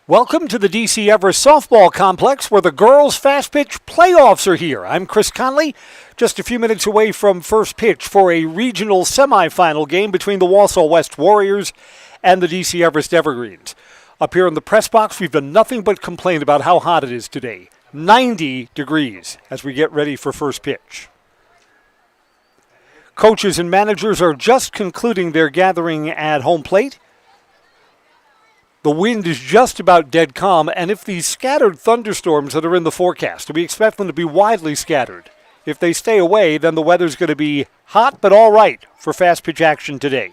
Welcome to the DC Everest Softball Complex where the girls' fast pitch playoffs are here. I'm Chris Conley, just a few minutes away from first pitch for a regional semifinal game between the Wausau West Warriors and the DC Everest Evergreens. Up here in the press box, we've done nothing but complain about how hot it is today. 90 degrees as we get ready for first pitch. Coaches and managers are just concluding their gathering at home plate. The wind is just about dead calm, and if these scattered thunderstorms that are in the forecast, we expect them to be widely scattered. If they stay away, then the weather's going to be hot but all right for fast pitch action today.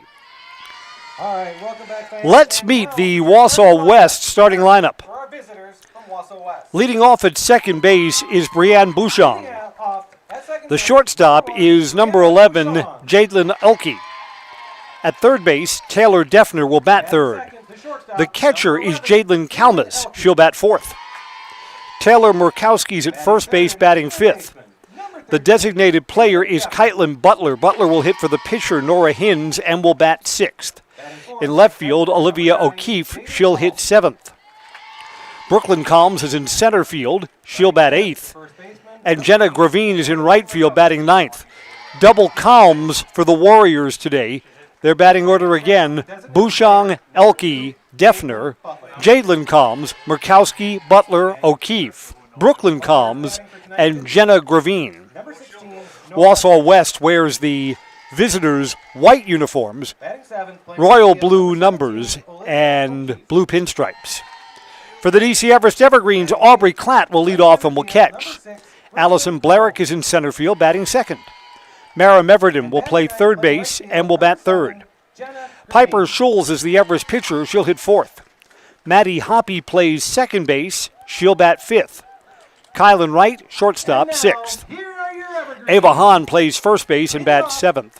All right, welcome back, fans. Let's meet the Wausau West starting lineup. For our visitors from Wausau West. Leading off at second base is Brianne Bouchon. The shortstop is number 11, Jadlyn Elke. At third base, Taylor Defner will bat third. The catcher is Jadlyn Kalmas. She'll bat fourth. Taylor Murkowski's at first base batting fifth. The designated player is Kaitlyn Butler. Butler will hit for the pitcher, Nora Hins, and will bat sixth. In left field, Olivia O'Keefe. She'll hit seventh. Brooklyn Calms is in center field. She'll bat eighth. And Jenna Gravine is in right field batting ninth. Double Calms for the Warriors today. Their batting order again, Bouchon, Elke, Defner, Jadlyn Calms, Murkowski, Butler, O'Keefe, Brooklyn Calms, and Jenna Gravine. Wausau West wears the visitors' white uniforms, royal blue numbers, and blue pinstripes. For the DC Everest Evergreens, Aubrey Klatt will lead off and will catch. Allison Blarick is in center field batting second. Mara Meverden will play third base and will bat third. Piper Schulz is the Everest pitcher. She'll hit fourth. Maddie Hoppy plays second base. She'll bat fifth. Kylan Wright, shortstop, sixth. Ava Hahn plays first base and bats seventh.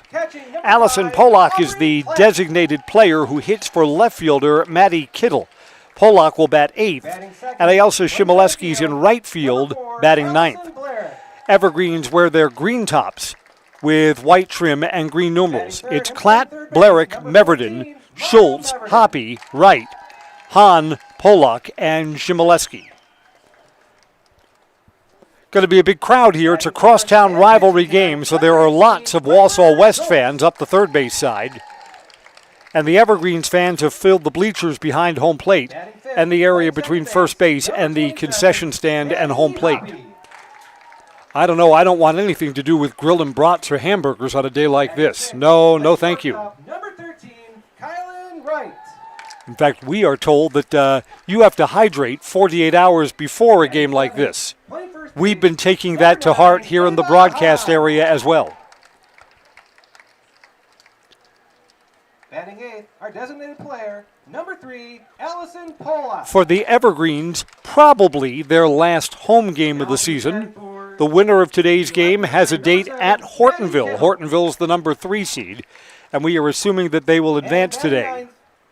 Allison Polak is the designated player who hits for left fielder Maddie Kittle. Polak will bat eighth. And Ailsa Shimoleski's in right field, batting ninth. Evergreens wear their green tops with white trim and green numerals. It's Klatt, Blarick, Meverden, Schultz, Hoppy, Wright, Hahn, Polak, and Shimoleski. Going to be a big crowd here. It's a crosstown rivalry game, so there are lots of Wausau West fans up the third base side. And the Evergreens fans have filled the bleachers behind home plate and the area between first base and the concession stand and home plate. I don't know. I don't want anything to do with grilling brats or hamburgers on a day like this. No, thank you. Number 13, Kylan Wright. In fact, we are told that you have to hydrate 48 hours before a game like this. We've been taking that to heart here in the broadcast area as well. Batting eighth, our designated player, number 3, Allison Polak. For the Evergreens, probably their last home game of the season. The winner of today's game has a date at Hortonville. Hortonville's the number 3 seed, and we are assuming that they will advance today.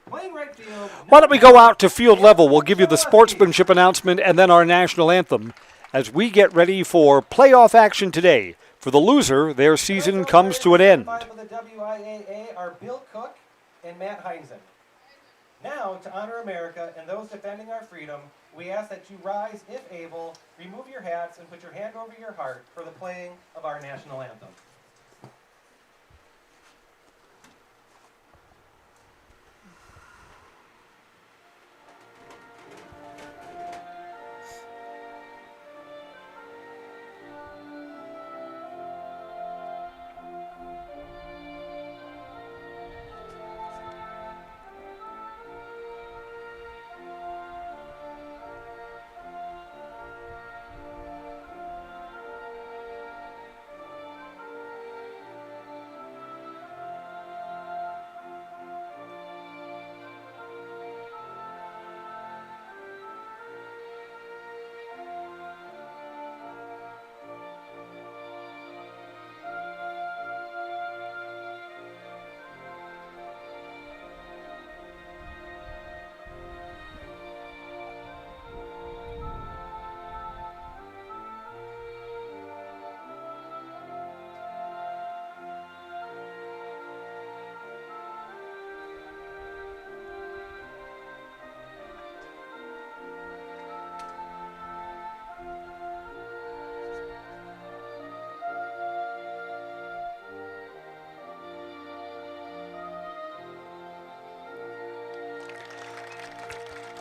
Why don't we go out to field level? We'll give you the sportsmanship announcement and then our national anthem as we get ready for playoff action today. For the loser, their season comes to an end. The WIAA are Bill Cook and Matt Heinzen. Now, to honor America and those defending our freedom, we ask that you rise, if able, remove your hats, and put your hand over your heart for the playing of our national anthem.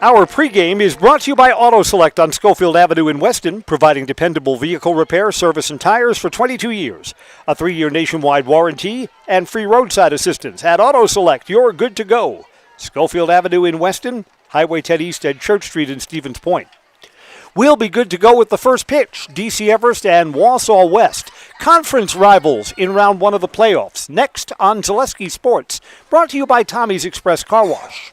Our pregame is brought to you by Auto Select on Schofield Avenue in Weston, providing dependable vehicle repair, service, and tires for 22 years. A 3-year nationwide warranty and free roadside assistance. At Auto Select, you're good to go. Schofield Avenue in Weston, Highway 10 East at Church Street in Stevens Point. We'll be good to go with the first pitch. DC Everest and Wausau West, conference rivals in round 1 of the playoffs. Next on Zaleski Sports, brought to you by Tommy's Express Car Wash.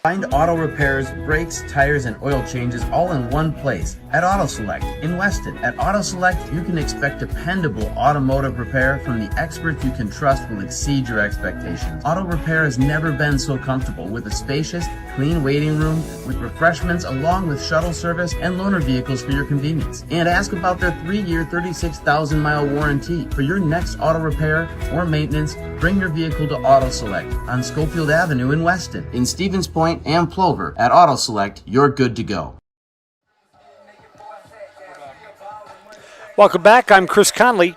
Find auto repairs, brakes, tires, and oil changes all in one place at Auto Select in Weston. At Auto Select, you can expect dependable automotive repair from the experts you can trust will exceed your expectations. Auto repair has never been so comfortable with a spacious, clean waiting room with refreshments along with shuttle service and loaner vehicles for your convenience. And ask about their 3-year, 36,000-mile warranty. For your next auto repair or maintenance, bring your vehicle to Auto Select on Schofield Avenue in Weston. In Stevens Point and Plover, at Auto Select, you're good to go. Welcome back. I'm Chris Conley.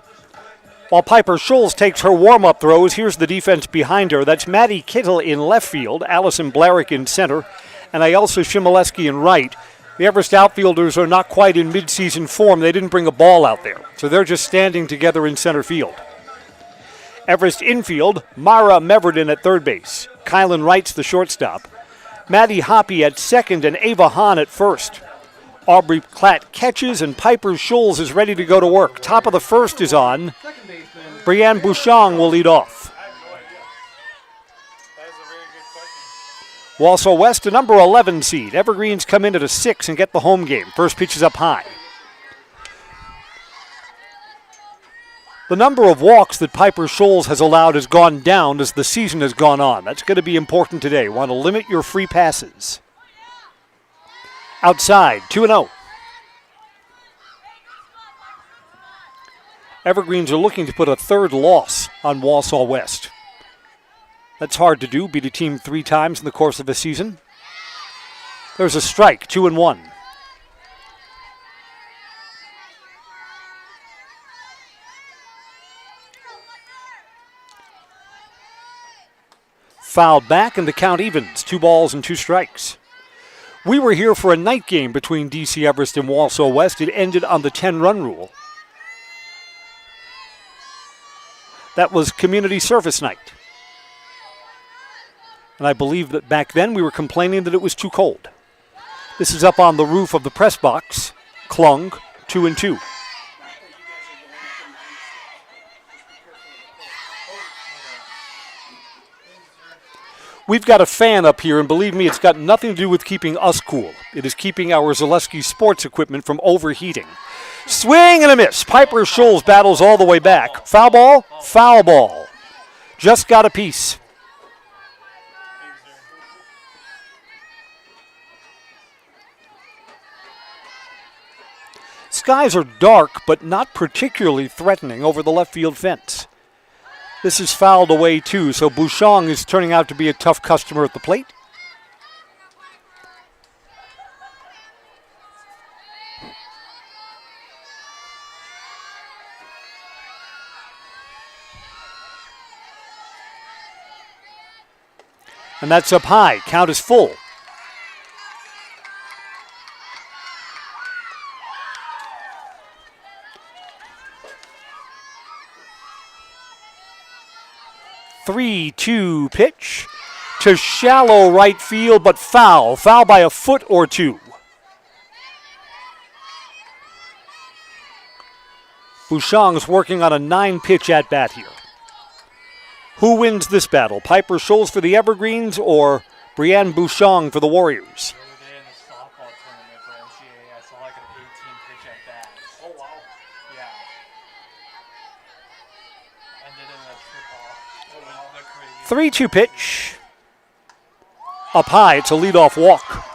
While Piper Schulz takes her warm-up throws, here's the defense behind her. That's Maddie Kittle in left field, Allison Blarick in center, and Ayelsa Shimoleski in right. The Everest outfielders are not quite in midseason form. They didn't bring a ball out there, so they're just standing together in center field. Everest infield, Mara Meverden at third base. Kylan Wright's the shortstop. Maddie Hoppy at second and Ava Hahn at first. Aubrey Klatt catches and Piper Schulz is ready to go to work. Top of the first is on. Brianne Bouchon will lead off. Wausau West, a number 11 seed. Evergreens come in at a 6 and get the home game. First pitch is up high. The number of walks that Piper Schulz has allowed has gone down as the season has gone on. That's going to be important today. Want to limit your free passes. Outside, 2-0. Evergreens are looking to put a third loss on Wausau West. That's hard to do, beat a team 3 times in the course of a season. There's a strike, 2-1. Fouled back and the count evens, 2 balls and 2 strikes. We were here for a night game between DC Everest and Wausau West. It ended on the 10-run rule. That was community service night. And I believe that back then we were complaining that it was too cold. This is up on the roof of the press box. Klung, 2-2. We've got a fan up here, and believe me, it's got nothing to do with keeping us cool. It is keeping our Zaleski sports equipment from overheating. Swing and a miss. Piper Schulz battles all the way back. Foul ball? Foul ball. Just got a piece. Skies are dark, but not particularly threatening over the left field fence. This is fouled away too, so Bouchon is turning out to be a tough customer at the plate. And that's up high. Count is full. Three-two pitch to shallow right field, but foul. Foul by a foot or two. Bouchon's working on a 9-pitch at-bat here. Who wins this battle? Piper Schulz for the Evergreens or Brianne Bouchon for the Warriors? The other day in the softball tournament for NCAA, I saw like an 18-pitch at-bat. Oh, wow. Yeah. Ended in a trip-off. Oh, wow, they're crazy. 3-2 pitch. Up high, it's a leadoff walk.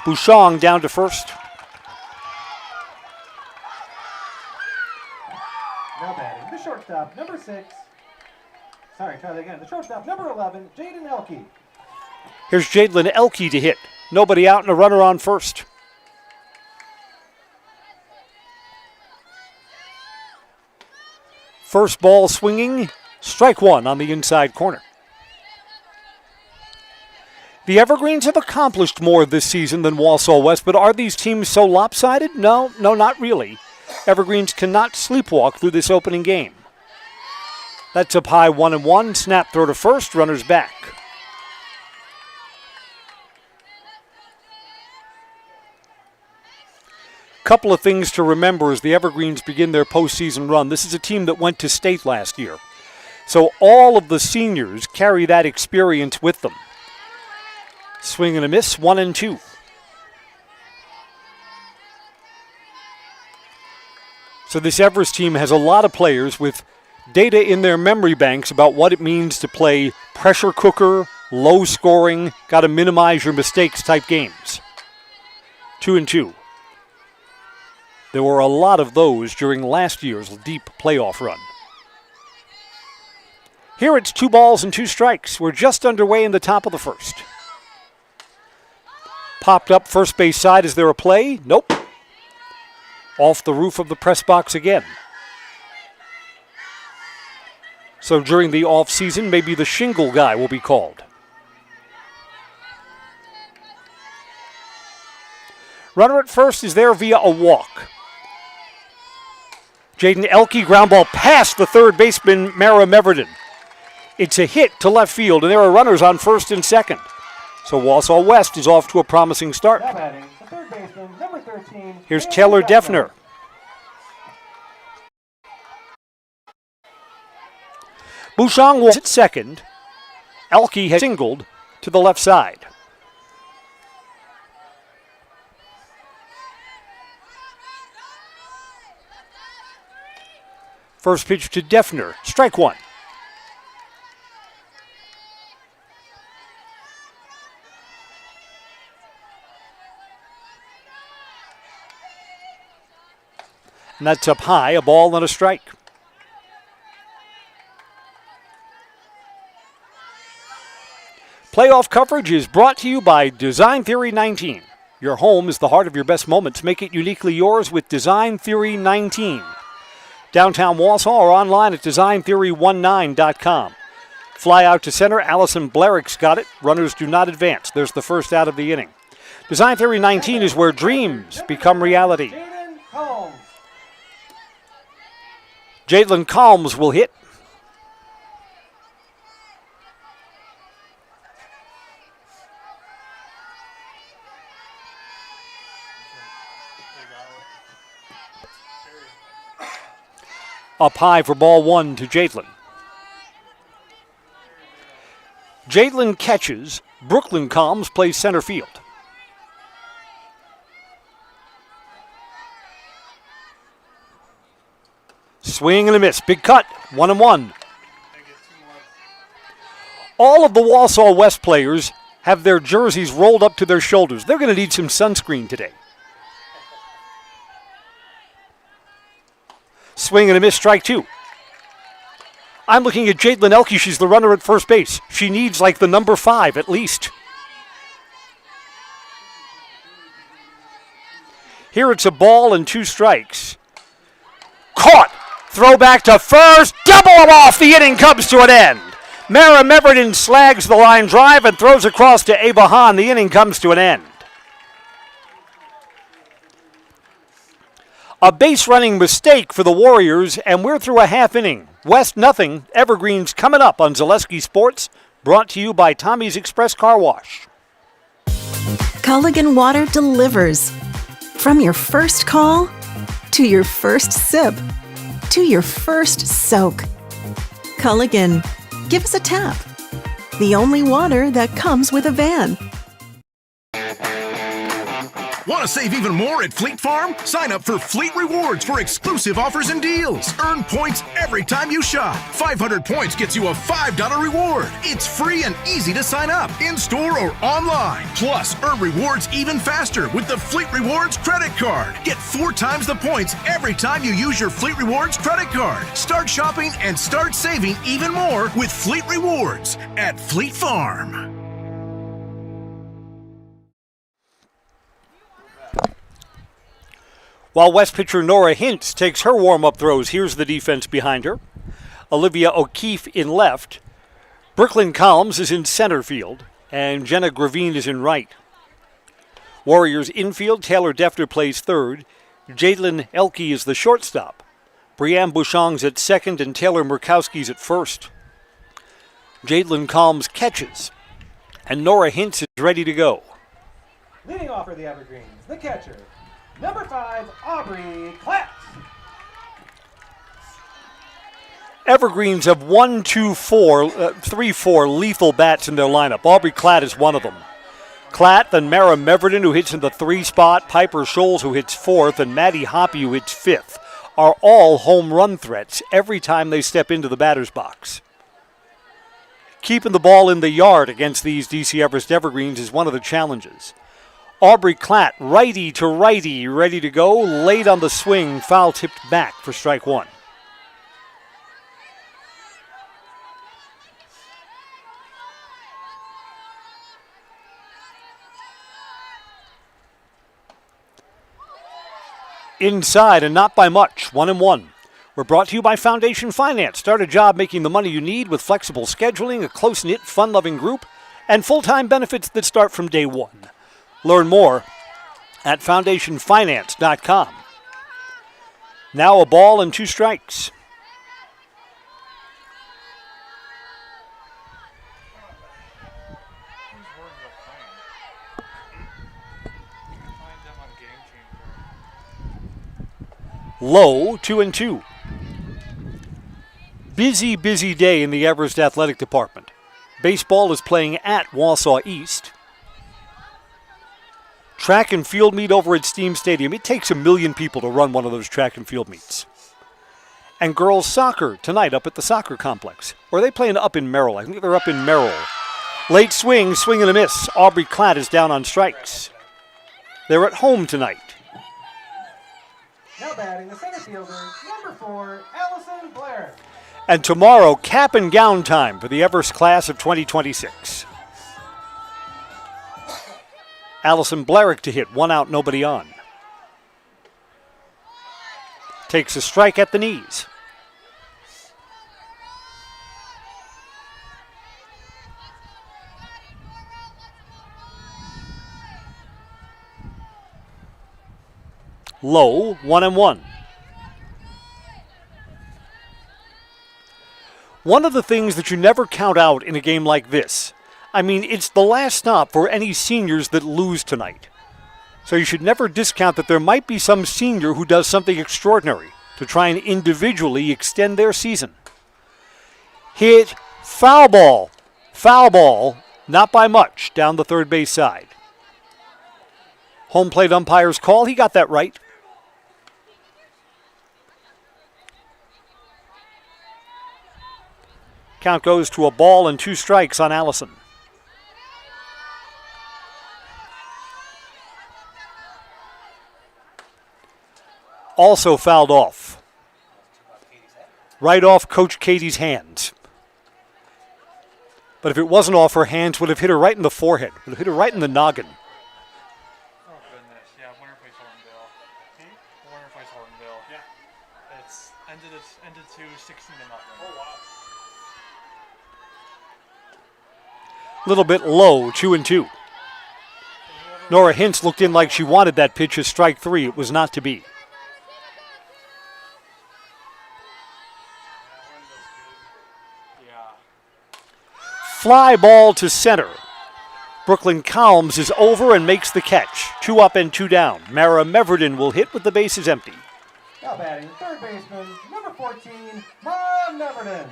Bouchon down to first. Now batting, the shortstop, number 6. Sorry, try that again. The shortstop, number 11, Jaden Elke. Here's Jadlyn Elke to hit. Nobody out and a runner on first. First ball swinging, strike one on the inside corner. The Evergreens have accomplished more this season than Wausau West, but are these teams so lopsided? No, not really. Evergreens cannot sleepwalk through this opening game. That's up high 1-1. Snap throw to first. Runners back. Couple of things to remember as the Evergreens begin their postseason run. This is a team that went to state last year. So all of the seniors carry that experience with them. Swing and a miss, 1-2. So this Everest team has a lot of players with data in their memory banks about what it means to play pressure cooker, low scoring, got to minimize your mistakes type games. 2-2. There were a lot of those during last year's deep playoff run. Here it's 2 balls and 2 strikes. We're just underway in the top of the first. Popped up first base side. Is there a play? Nope. Off the roof of the press box again. So during the off season, maybe the shingle guy will be called. Runner at first is there via a walk. Jaden Elke, ground ball past the third baseman, Mara Meverden. It's a hit to left field, and there are runners on first and second. So Wausau West is off to a promising start. Now batting, the third baseman, number 13. Here's Taylor Defner. Bouchon was at second. Elke has singled to the left side. First pitch to Defner, strike 1. And that's up high, a ball and a strike. Playoff coverage is brought to you by Design Theory 19. Your home is the heart of your best moments. Make it uniquely yours with Design Theory 19. Downtown Wausau or online at designtheory19.com. Fly out to center. Allison Blerick's got it. Runners do not advance. There's the first out of the inning. Design Theory 19 is where dreams become reality. Jalen Calms will hit. Up high for ball 1 to Jadlin. Jadlin catches. Brooklyn Calms plays center field. Swing and a miss. Big cut. 1-1. All of the Wausau West players have their jerseys rolled up to their shoulders. They're going to need some sunscreen today. Swing and a miss, strike 2. I'm looking at Jadlin Elke. She's the runner at first base. She needs like the number 5 at least. Here it's a ball and 2 strikes. Caught. Throw back to first. Double him off. The inning comes to an end. Mara Meverden slags the line drive and throws across to Ava Hahn. The inning comes to an end. A base running mistake for the Warriors, and we're through a half inning. West nothing. Evergreens coming up on Zaleski Sports, brought to you by Tommy's Express Car Wash. Culligan Water delivers. From your first call, to your first sip, to your first soak. Culligan, give us a tap. The only water that comes with a van. Want to save even more at Fleet Farm? Sign up for Fleet Rewards for exclusive offers and deals. Earn points every time you shop. 500 points gets you a $5 reward. It's free and easy to sign up, in-store or online. Plus, earn rewards even faster with the Fleet Rewards credit card. Get 4 times the points every time you use your Fleet Rewards credit card. Start shopping and start saving even more with Fleet Rewards at Fleet Farm. While West pitcher Nora Hintz takes her warm-up throws, here's the defense behind her. Olivia O'Keefe in left. Brooklyn Calms is in center field. and Jenna Gravine is in right. Warriors infield, Taylor Defner plays third. Jadlyn Elke is the shortstop. Brianne Bouchong's at second, and Taylor Murkowski's at first. Jadlyn Calms catches, and Nora Hintz is ready to go. Leading off for the Evergreens, the catcher, number 5, Aubrey Klatt. Evergreens have 3, 4 lethal bats in their lineup. Aubrey Klatt is one of them. Klatt, then Mara Meverden, who hits in the 3 spot, Piper Scholes, who hits 4th, and Maddie Hoppy, who hits 5th, are all home run threats every time they step into the batter's box. Keeping the ball in the yard against these DC Everest Evergreens is one of the challenges. Aubrey Klatt, righty to righty, ready to go, late on the swing, foul tipped back for strike 1. Inside and not by much, 1-1. We're brought to you by Foundation Finance. Start a job making the money you need with flexible scheduling, a close-knit, fun-loving group, and full-time benefits that start from day 1. Learn more at foundationfinance.com. Now a ball and 2 strikes. Low, 2-2. Busy day in the Everest Athletic Department. Baseball is playing at Wausau East. Track and field meet over at Steam Stadium. It takes 1 million people to run one of those track and field meets. And girls soccer tonight up at the soccer complex. Or are they playing up in Merrill? I think they're up in Merrill. Late swing and a miss. Aubrey Klatt is down on strikes. They're at home tonight. Now batting the center fielder, number 4, Allison Blair. And tomorrow, cap and gown time for the Everest class of 2026. Allison Blarick to hit, 1 out, nobody on. Takes a strike at the knees. Low, 1-1. One of the things that you never count out in a game like this, I mean, it's the last stop for any seniors that lose tonight. So you should never discount that there might be some senior who does something extraordinary to try and individually extend their season. Hit, foul ball, not by much, down the third base side. Home plate umpire's call, he got that right. Count goes to a ball and 2 strikes on Allison. Also fouled off. Right off Coach Katie's hands. But if it wasn't off, her hands would have hit her right in the forehead. Would have hit her right in the noggin. Oh, goodness. Yeah, winner plays Hortonville. Winner plays Hortonville. Yeah. It's ended to 16-0. Oh, wow. Little bit low, 2-2. Nora Hintz looked in like she wanted that pitch as strike 3. It was not to be. Fly ball to center. Brooklyn Calms is over and makes the catch. 2 up and 2 down. Mara Meverden will hit with the bases empty. Now batting third baseman, number 14, Mara Meverden.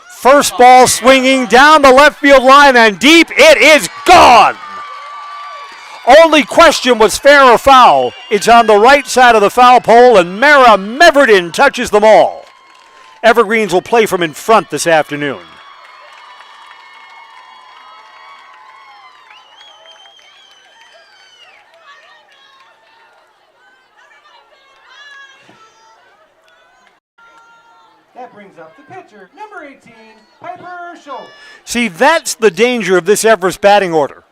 First ball swinging down the left field line and deep. It is gone. Only question was fair or foul. It's on the right side of the foul pole, and Mara Meverden touches them all. Evergreens will play from in front this afternoon. That brings up the pitcher, number 18, 13, Piper Schultz. See, that's the danger of this Everest batting order.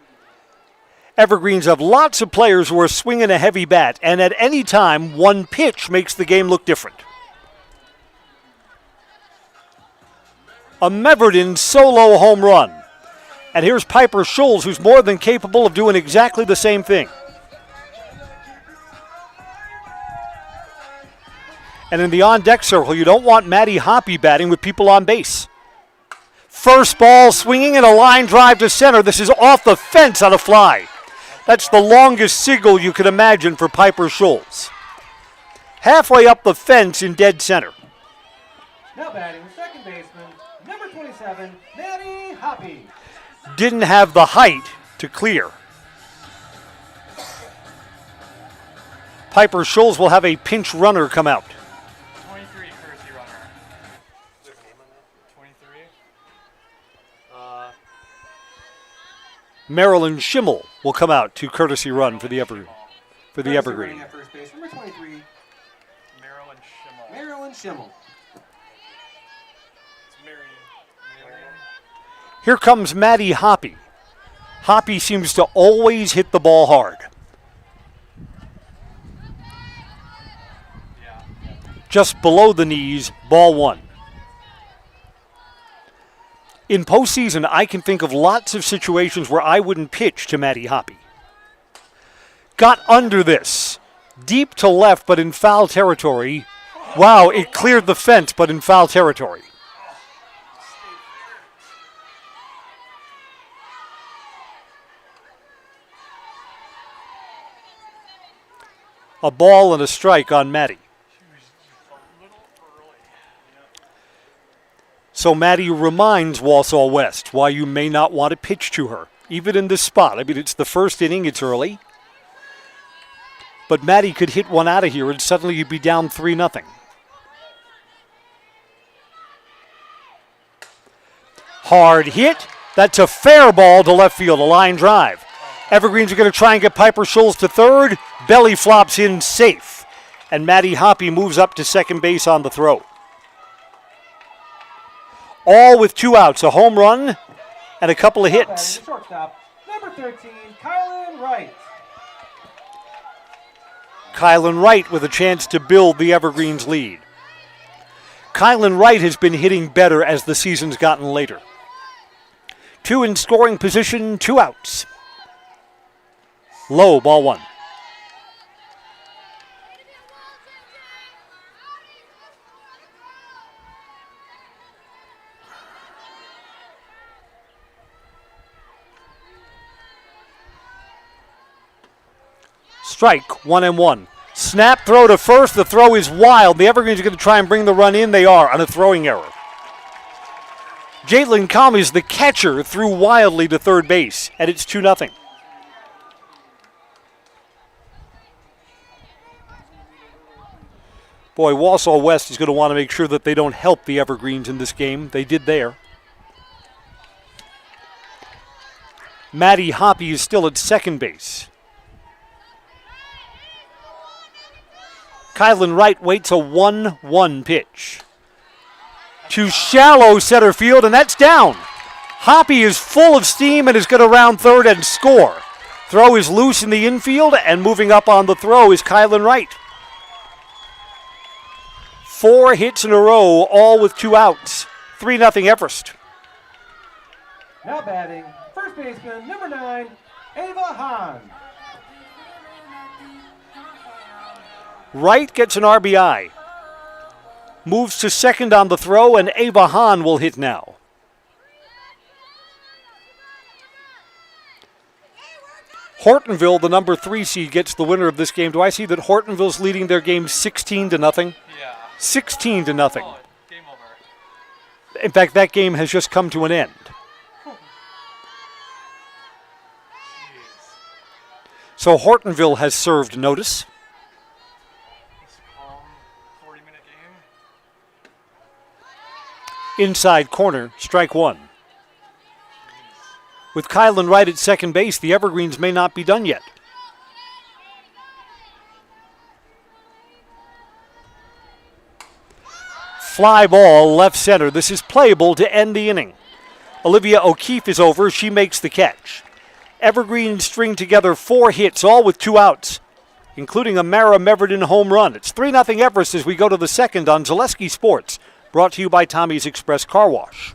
Evergreens have lots of players who are swinging a heavy bat, and at any time, one pitch makes the game look different. A Meverden solo home run. And here's Piper Schultz, who's more than capable of doing exactly the same thing. And in the on-deck circle, you don't want Maddie Hoppy batting with people on base. First ball swinging and a line drive to center. This is off the fence on a fly. That's the longest signal you could imagine for Piper Schultz. Halfway up the fence in dead center. Now batting second baseman, number 27, Maddie Hoppy. Didn't have the height to clear. Piper Schultz will have a pinch runner come out. 23 courtesy runner. 23. Marilyn Schimmel will come out to courtesy run for the Evergreen. Running at first base, number 23, Marilyn Schimmel. Marilyn Schimmel. It's Marion. Here comes Maddie Hoppy. Hoppy seems to always hit the ball hard. Yeah. Just below the knees, ball one. In postseason, I can think of lots of situations where I wouldn't pitch to Maddie Hoppy. Got under this. Deep to left, but in foul territory. Wow, it cleared the fence, but in foul territory. A ball and a strike on Maddie. So Maddie reminds Wausau West why you may not want to pitch to her, even in this spot. I mean, it's the first inning, it's early. But Maddie could hit one out of here and suddenly you'd be down 3-0. Hard hit. That's a fair ball to left field, a line drive. Evergreens are going to try and get Piper Schultz to third. Belly flops in safe. And Maddie Hoppy moves up to second base on the throw. All with 2 outs, a home run and a couple of hits. Shortstop, number 13, Kylan Wright. Kylan Wright with a chance to build the Evergreens lead. Kylan Wright has been hitting better as the season's gotten later. 2 in scoring position, 2 outs. Low, ball 1. Strike, 1-1. Snap throw to first. The throw is wild. The Evergreens are going to try and bring the run in. They are on a throwing error. Jaitlin Commies, the catcher, threw wildly to third base, and it's 2-0. Boy, Wausau West is going to want to make sure that they don't help the Evergreens in this game. They did there. Maddie Hoppy is still at second base. Kylan Wright waits a 1-1 pitch. To shallow center field, and that's down. Hoppy is full of steam and is going to round third and score. Throw is loose in the infield, and moving up on the throw is Kylan Wright. 4 hits in a row, all with 2 outs. 3-0 Everest. Now batting, first baseman, number 9, Ava Hahn. Wright gets an RBI. Moves to second on the throw, and Ava Hahn will hit now. Hortonville, the number 3 seed, gets the winner of this game. Do I see that Hortonville's leading their game 16-0? Yeah. 16-0. Oh, game over. In fact, that game has just come to an end. Jeez. So Hortonville has served notice. This calm 40-minute game. Inside corner, strike 1. With Kylan Wright at second base, the Evergreens may not be done yet. Fly ball left center. This is playable to end the inning. Olivia O'Keefe is over. She makes the catch. Evergreen string together 4 hits, all with 2 outs, including a Mara Meverden home run. It's 3-0 Everest as we go to the second on Zaleski Sports, brought to you by Tommy's Express Car Wash.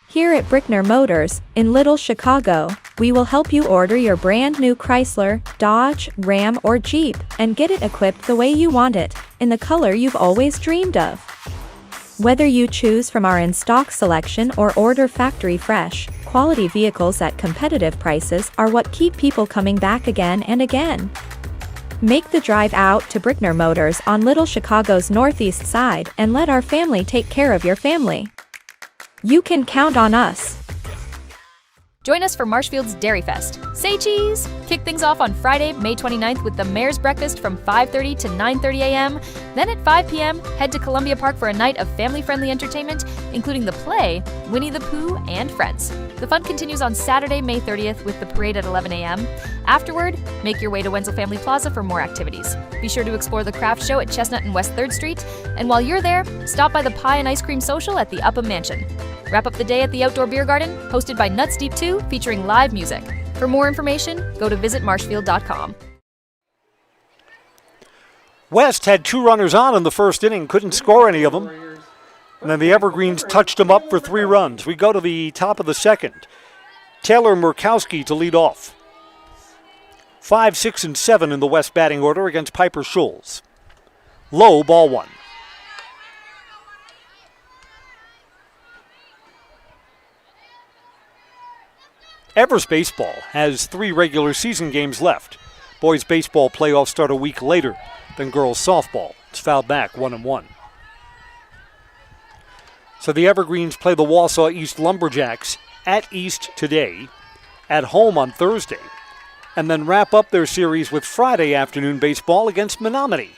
Here at Brickner Motors, in Little Chicago, we will help you order your brand new Chrysler, Dodge, Ram, or Jeep and get it equipped the way you want it, in the color you've always dreamed of. Whether you choose from our in-stock selection or order factory fresh, quality vehicles at competitive prices are what keep people coming back again and again. Make the drive out to Brickner Motors on Little Chicago's northeast side and let our family take care of your family. You can count on us. Join us for Marshfield's Dairy Fest. Say cheese! Kick things off on Friday, May 29th with the Mayor's Breakfast from 5:30 to 9:30 a.m. Then at 5 p.m., head to Columbia Park for a night of family-friendly entertainment, including the play, Winnie the Pooh and Friends. The fun continues on Saturday, May 30th with the parade at 11 a.m. Afterward, make your way to Wenzel Family Plaza for more activities. Be sure to explore the craft show at Chestnut and West 3rd Street, and while you're there, stop by the Pie and Ice Cream Social at the Upham Mansion. Wrap up the day at the Outdoor Beer Garden, hosted by Nuts Deep 2, featuring live music. For more information, go to visitmarshfield.com. West had 2 runners on in the first inning, couldn't score any of them. And then the Evergreens touched them up for 3 runs. We go to the top of the second. Taylor Murkowski to lead off. 5, 6, and 7 in the West batting order against Piper Schulz. Low, ball 1. Everest baseball has 3 regular season games left. Boys baseball playoffs start a week later than girls softball. It's fouled back 1-1. So the Evergreens play the Wausau East Lumberjacks at East today, at home on Thursday, and then wrap up their series with Friday afternoon baseball against Menominee.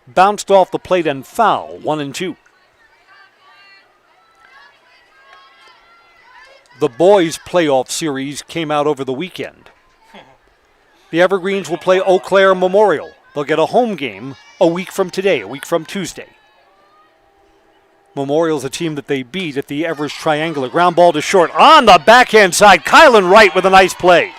Bounced off the plate and foul, 1-2. The boys' playoff series came out over the weekend. The Evergreens will play Eau Claire Memorial. They'll get a home game a week from today, a week from Tuesday. Memorial's a team that they beat at the Everest Triangular. Ground ball to short. On the backhand side, Kylan Wright with a nice play.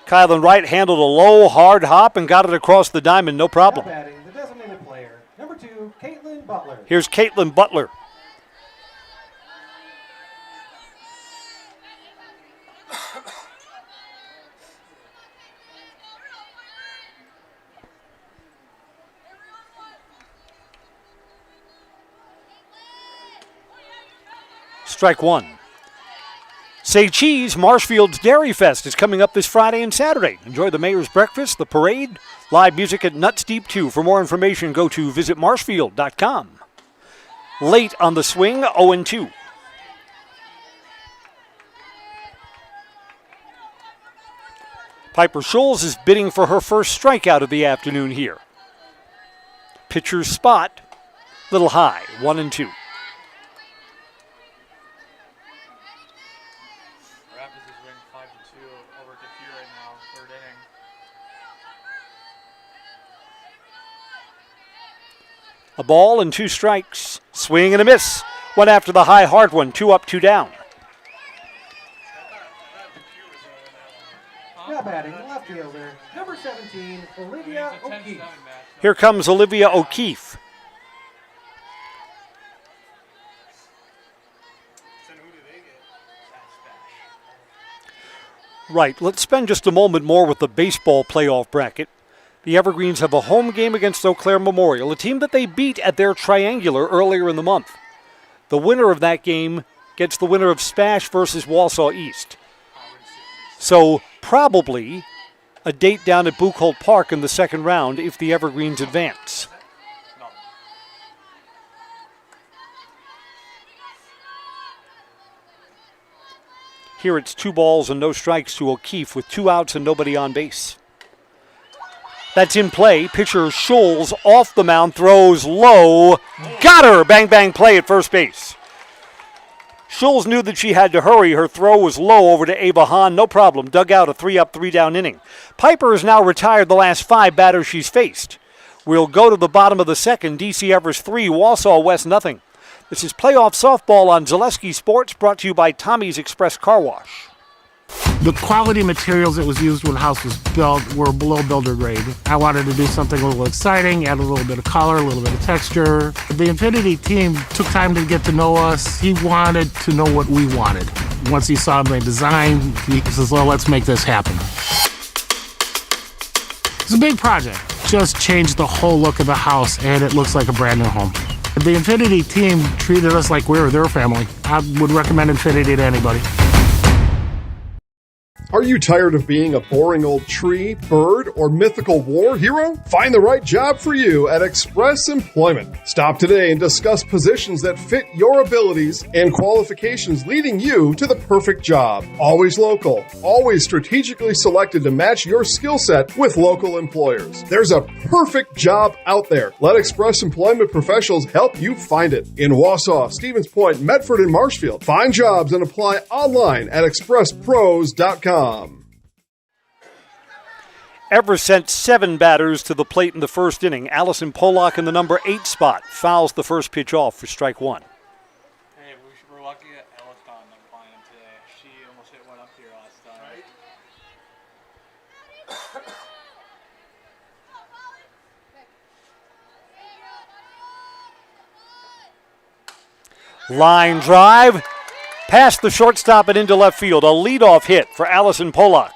Kylan Wright handled a low, hard hop and got it across the diamond, no problem. Batting, the designated player, number 2, Caitlin Butler. Here's Caitlin Butler. Strike 1. Say cheese, Marshfield's Dairy Fest is coming up this Friday and Saturday. Enjoy the Mayor's Breakfast, the parade, live music at Nuts Deep 2. For more information, go to visitmarshfield.com. Late on the swing, 0-2. Piper Schulz is bidding for her first strikeout of the afternoon here. Pitcher's spot, little high, 1-2. A ball and 2 strikes. Swing and a miss. One after the high, hard one. 2 up, 2 down. Now batting, left fielder, number 17, Olivia O'Keefe. Here comes Olivia O'Keefe. Right, let's spend just a moment more with the baseball playoff bracket. The Evergreens have a home game against Eau Claire Memorial, a team that they beat at their triangular earlier in the month. The winner of that game gets the winner of Spash versus Wausau East. So probably a date down at Buchholz Park in the second round if the Evergreens advance. Here it's 2 balls and no strikes to O'Keefe with 2 outs and nobody on base. That's in play. Pitcher Schulz off the mound, throws low. Got her! Bang, bang play at first base. Schulz knew that she had to hurry. Her throw was low over to Ava Hahn. No problem. Dug out a 3-up, 3-down inning. Piper has now retired the last 5 batters she's faced. We'll go to the bottom of the second. DC Everest 3, Wausau West nothing. This is playoff softball on Zaleski Sports, brought to you by Tommy's Express Car Wash. The quality materials that was used when the house was built were below builder grade. I wanted to do something a little exciting, add a little bit of color, a little bit of texture. The Infinity team took time to get to know us. He wanted to know what we wanted. Once he saw my design, he says, well, let's make this happen. It's a big project. Just changed the whole look of the house, and it looks like a brand new home. The Infinity team treated us like we were their family. I would recommend Infinity to anybody. Are you tired of being a boring old tree, bird, or mythical war hero? Find the right job for you at Express Employment. Stop today and discuss positions that fit your abilities and qualifications, leading you to the perfect job. Always local, always strategically selected to match your skill set with local employers. There's a perfect job out there. Let Express Employment professionals help you find it. In Wausau, Stevens Point, Medford, and Marshfield. Find jobs and apply online at expresspros.com. Everest sent 7 batters to the plate in the first inning. Allison Pollock in the number 8 spot fouls the first pitch off for strike 1. Hey, we're lucky that Ella's on the line today. She almost hit one up here last time. Right? Line drive, past the shortstop and into left field. A leadoff hit for Allison Pollock.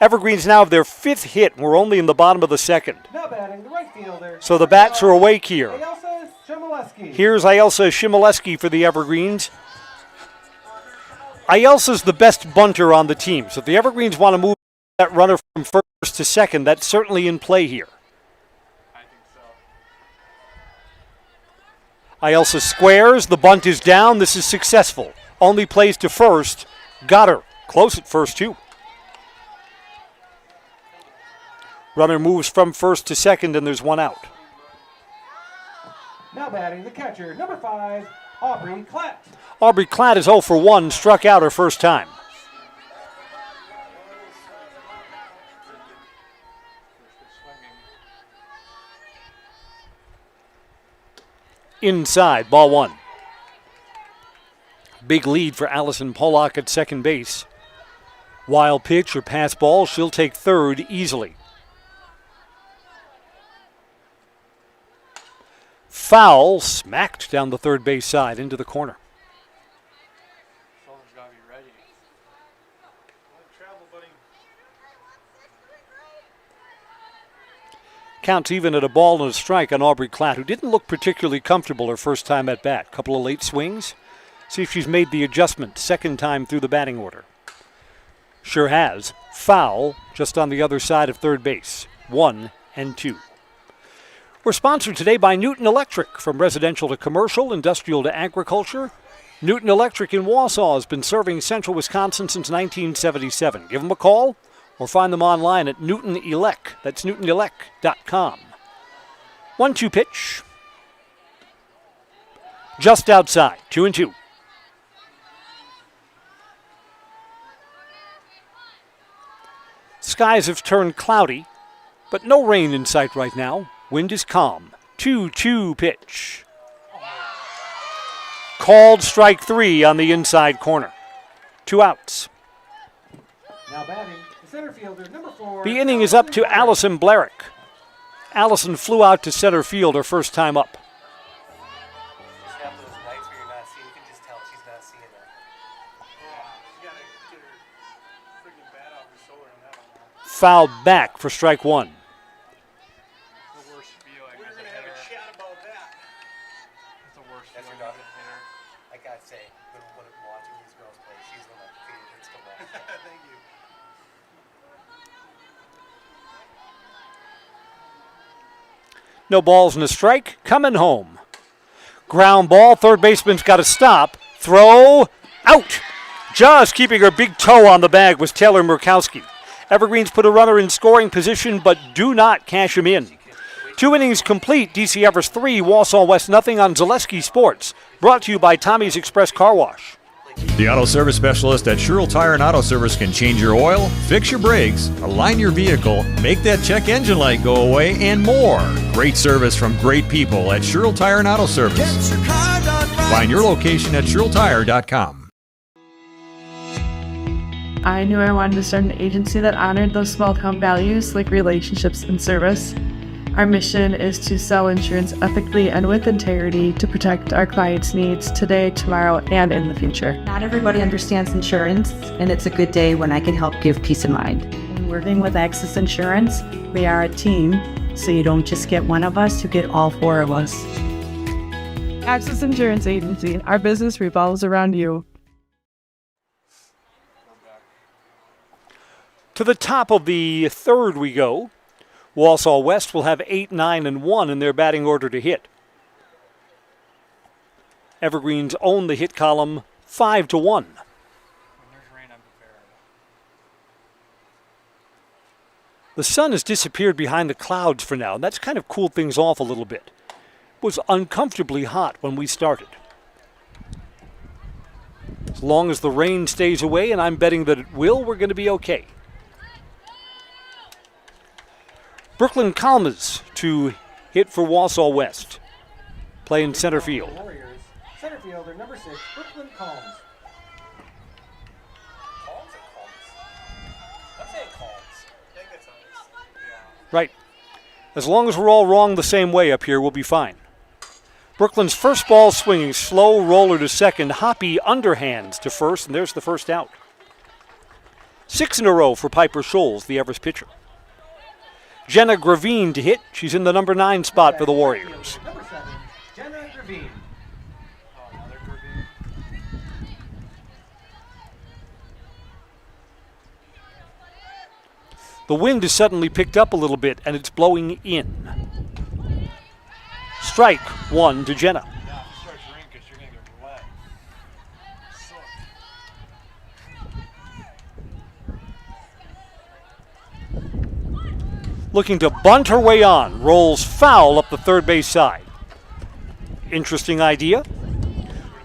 Evergreens now have their 5th hit, and we're only in the bottom of the second. Now batting, the right fielder. So the bats are awake here. Ayelsa Shimoleski. Here's Ayelsa Shimoleski for the Evergreens. Ayelsa's the best bunter on the team, so if the Evergreens want to move that runner from first to second, that's certainly in play here. I think so. Ayelsa squares, the bunt is down, this is successful. Only plays to first, got her. Close at first too. Runner moves from first to second, and there's one out. Now batting, the catcher, number 5, Aubrey Klatt. Aubrey Klatt is 0 for 1, struck out her first time. Inside, ball 1. Big lead for Allison Pollock at second base. Wild pitch or pass ball, she'll take third easily. Foul, smacked down the third base side into the corner. Someone's got to be ready. Travel, buddy. Counts even at a ball and a strike on Aubrey Klatt, who didn't look particularly comfortable her first time at bat. Couple of late swings. See if she's made the adjustment second time through the batting order. Sure has. Foul just on the other side of third base. 1 and 2. We're sponsored today by Newton Electric. From residential to commercial, industrial to agriculture, Newton Electric in Wausau has been serving central Wisconsin since 1977. Give them a call or find them online at Newton Elec. That's newtonelec.com. 1-2 pitch. Just outside, 2 and 2. Skies have turned cloudy, but no rain in sight right now. Wind is calm. 2-2 pitch. Called strike 3 on the inside corner. 2 outs. Now batting, the center fielder, number 4. The inning is up to Allison Blarick. Allison flew out to center field her first time up. Just have those nights where you're not seeing, you can just tell she's not seeing that. You got to get her freaking bat off her shoulder on that one. Fouled back for strike 1. The worst feeling as a hitter. Chat about that. It's the worst That's your feeling as daughter? a hitter. I gotta say, when watching these girls play, she's one of my favorite hits to watch. Thank you. No balls and a strike. Coming home. Ground ball. Third baseman's got to stop. Throw. Out. Just keeping her big toe on the bag was Taylor Murkowski. Evergreens put a runner in scoring position, but do not cash him in. 2 innings complete. DC Everest 3, Wausau West nothing on Zaleski Sports. Brought to you by Tommy's Express Car Wash. The auto service specialist at Sherrill Tire and Auto Service can change your oil, fix your brakes, align your vehicle, make that check engine light go away, and more. Great service from great people at Sherrill Tire and Auto Service. Find your location at SherrillTire.com. I knew I wanted to start an agency that honored those small town values like relationships and service. Our mission is to sell insurance ethically and with integrity to protect our clients' needs today, tomorrow, and in the future. Not everybody understands insurance, and it's a good day when I can help give peace of mind. When working with Access Insurance, we are a team, so you don't just get one of us, you get all four of us. Access Insurance Agency, our business revolves around you. To the top of the third we go. Wausau West will have 8, 9, and 1 in their batting order to hit. Evergreens own the hit column 5-1. The sun has disappeared behind the clouds for now, and that's kind of cooled things off a little bit. It was uncomfortably hot when we started. As long as the rain stays away, and I'm betting that it will, we're going to be okay. Brooklyn Kalmas to hit for Wausau West. Playing center field. Warriors. Center fielder number 6, Brooklyn Kalms. Right. As long as we're all wrong the same way up here, we'll be fine. Brooklyn's first ball swinging, slow roller to second, hoppy underhands to first, and there's the first out. 6 in a row for Piper Scholes, the Everest pitcher. Jenna Gravine to hit. She's in the number 9 spot for the Warriors. Number 7, Jenna Gravine. The wind has suddenly picked up a little bit, and it's blowing in. Strike 1 to Jenna. Looking to bunt her way on. Rolls foul up the third base side. Interesting idea.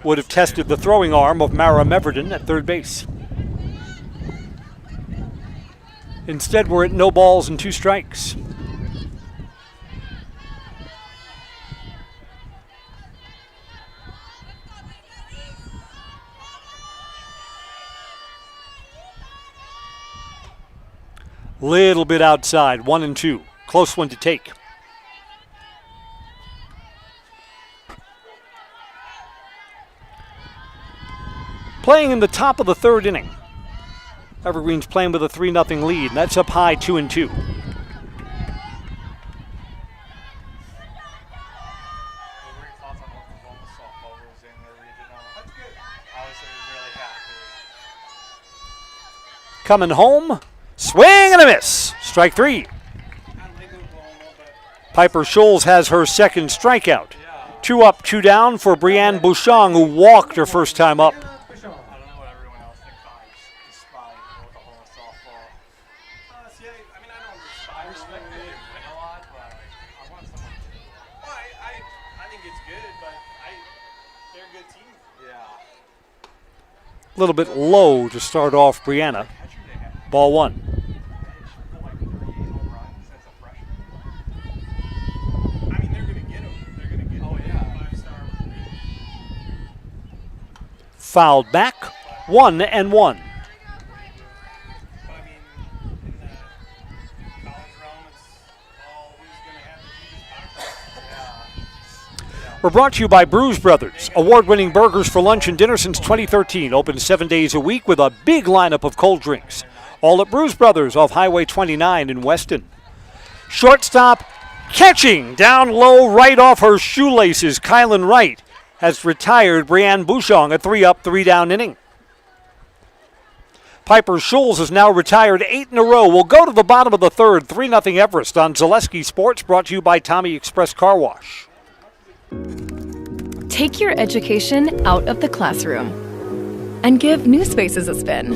Would have tested the throwing arm of Mara Meverden at third base. Instead, we're at no balls and 2 strikes. Little bit outside, 1 and 2. Close one to take. Playing in the top of the third inning. Evergreen's playing with a 3-0 lead, and that's up high 2 and 2. Coming home. Swing and a miss. Strike 3. Piper Scholes has her second strikeout. 2 up, 2 down for Brianne Bouchon, who walked her first time up. A little bit low to start off Brianna. Ball 1. Fouled back, 1 and 1. We're brought to you by Brews Brothers, award-winning burgers for lunch and dinner since 2013. Open 7 days a week with a big lineup of cold drinks. All at Brews Brothers off Highway 29 in Weston. Shortstop catching down low right off her shoelaces. Kylan Wright has retired Brianne Bouchon, a 3 up, 3 down inning. Piper Scholes has now retired 8 in a row. We'll go to the bottom of the third. 3-0 Everest on Zaleski Sports, brought to you by Tommy Express Car Wash. Take your education out of the classroom and give New Spaces a spin.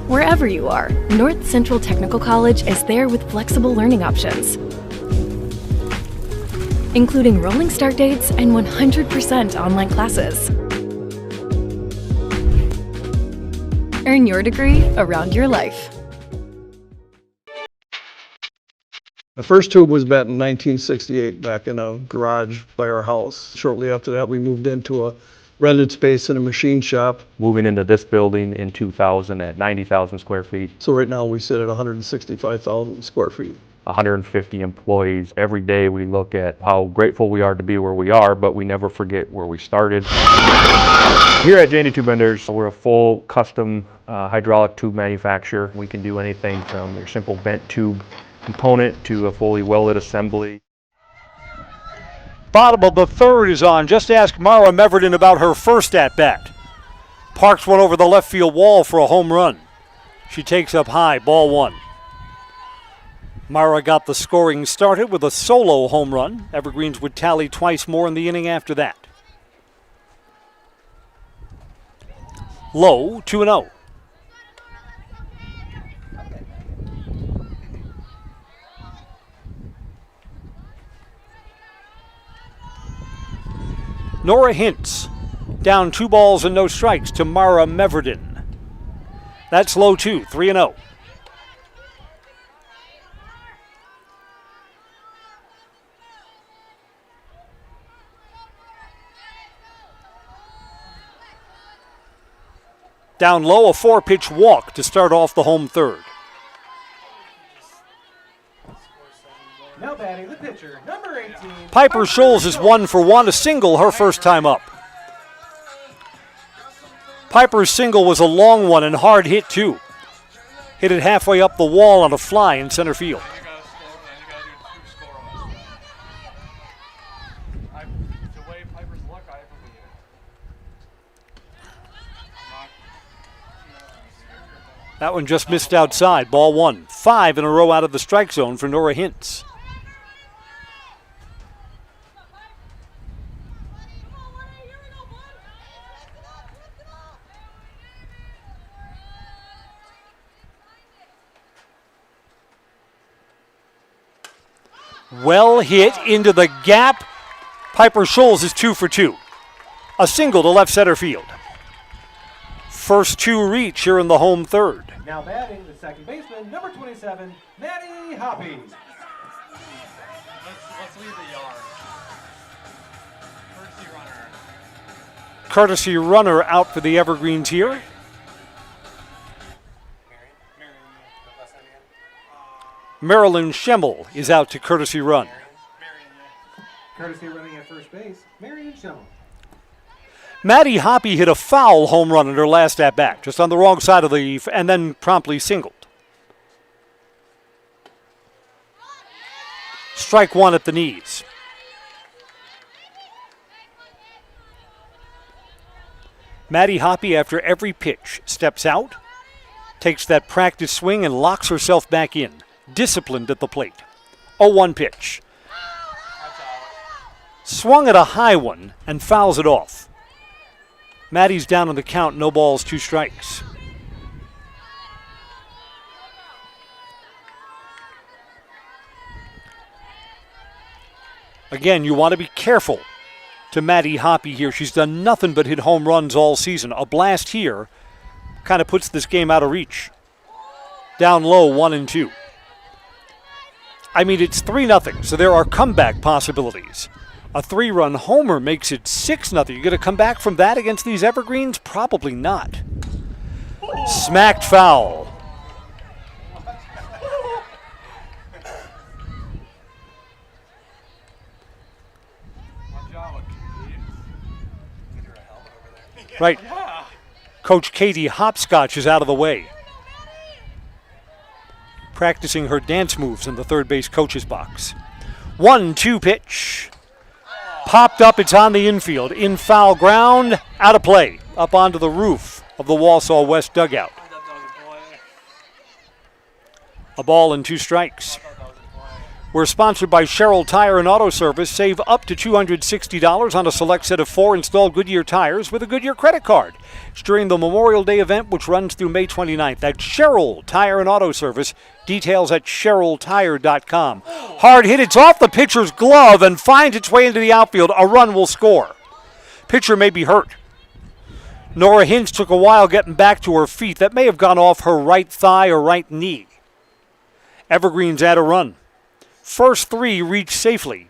Wherever you are, North Central Technical College is there with flexible learning options. including rolling start dates and 100% online classes. Earn your degree around your life. The first tube was bent in 1968 back in a garage by our house. Shortly after that, we moved into a rented space in a machine shop. Moving into this building in 2000 at 90,000 square feet. So right now we sit at 165,000 square feet. 150 employees. Every day we look at how grateful we are to be where we are, but we never forget where we started. Here at J&D Tube Benders, we're a full custom hydraulic tube manufacturer. We can do anything from your simple bent tube component to a fully welded assembly. Bottom of the third is on. Just ask Mara Meverden about her first at-bat. Parks one over the left field wall for a home run. She takes up high, ball one. Mara got the scoring started with a solo home run. Evergreens would tally twice more in the inning after that. Low, 2-0. Nora Hintz, down 2 balls and no strikes to Mara Meverden. That's low 2, 3-0. Down low, a 4-pitch walk to start off the home third. Now batting the pitcher, number 18. Piper Scholes is 1 for 1, a single her first time up. Piper's single was a long one and hard hit too. Hit it halfway up the wall on a fly in center field. That one just missed outside, ball 1. 5 in a row out of the strike zone for Nora Hintz. Well hit into the gap. Piper Scholes is 2 for 2. A single to left center field. First 2 reach here in the home third. Now batting the second baseman, number 27, Maddie Hoppy. Let's leave the yard. Courtesy runner. Courtesy runner out for the Evergreens here. Marilyn Schemmel is out to courtesy run. Courtesy running at first base, Marion Schemmel. Maddie Hoppy hit a foul home run in her last at-bat, just on the wrong side of the, and then promptly singled. Strike 1 at the knees. Maddie Hoppy, after every pitch, steps out, takes that practice swing and locks herself back in, disciplined at the plate. 0-1 pitch. Swung at a high one and fouls it off. Maddie's down on the count, no balls, 2 strikes. Again, you want to be careful to Maddie Hoppy here. She's done nothing but hit home runs all season. A blast here kind of puts this game out of reach. Down low, 1-2. I mean, it's 3-0, so there are comeback possibilities. A 3-run homer makes it 6-0. You going to come back from that against these Evergreens? Probably not. Smacked foul. Right. Coach Katie Hopscotch is out of the way. Practicing her dance moves in the third base coach's box. 1-2 pitch. Popped up, it's on the infield. In foul ground, out of play. Up onto the roof of the Wausau West dugout. A ball and 2 strikes. We're sponsored by Sherrill Tire and Auto Service. Save up to $260 on a select set of 4 installed Goodyear tires with a Goodyear credit card. It's during the Memorial Day event, which runs through May 29th. That's Sherrill Tire and Auto Service. Details at SherrillTire.com. Hard hit. It's off the pitcher's glove and finds its way into the outfield. A run will score. Pitcher may be hurt. Nora Hintz took a while getting back to her feet. That may have gone off her right thigh or right knee. Evergreen's at a run. First 3 reach safely.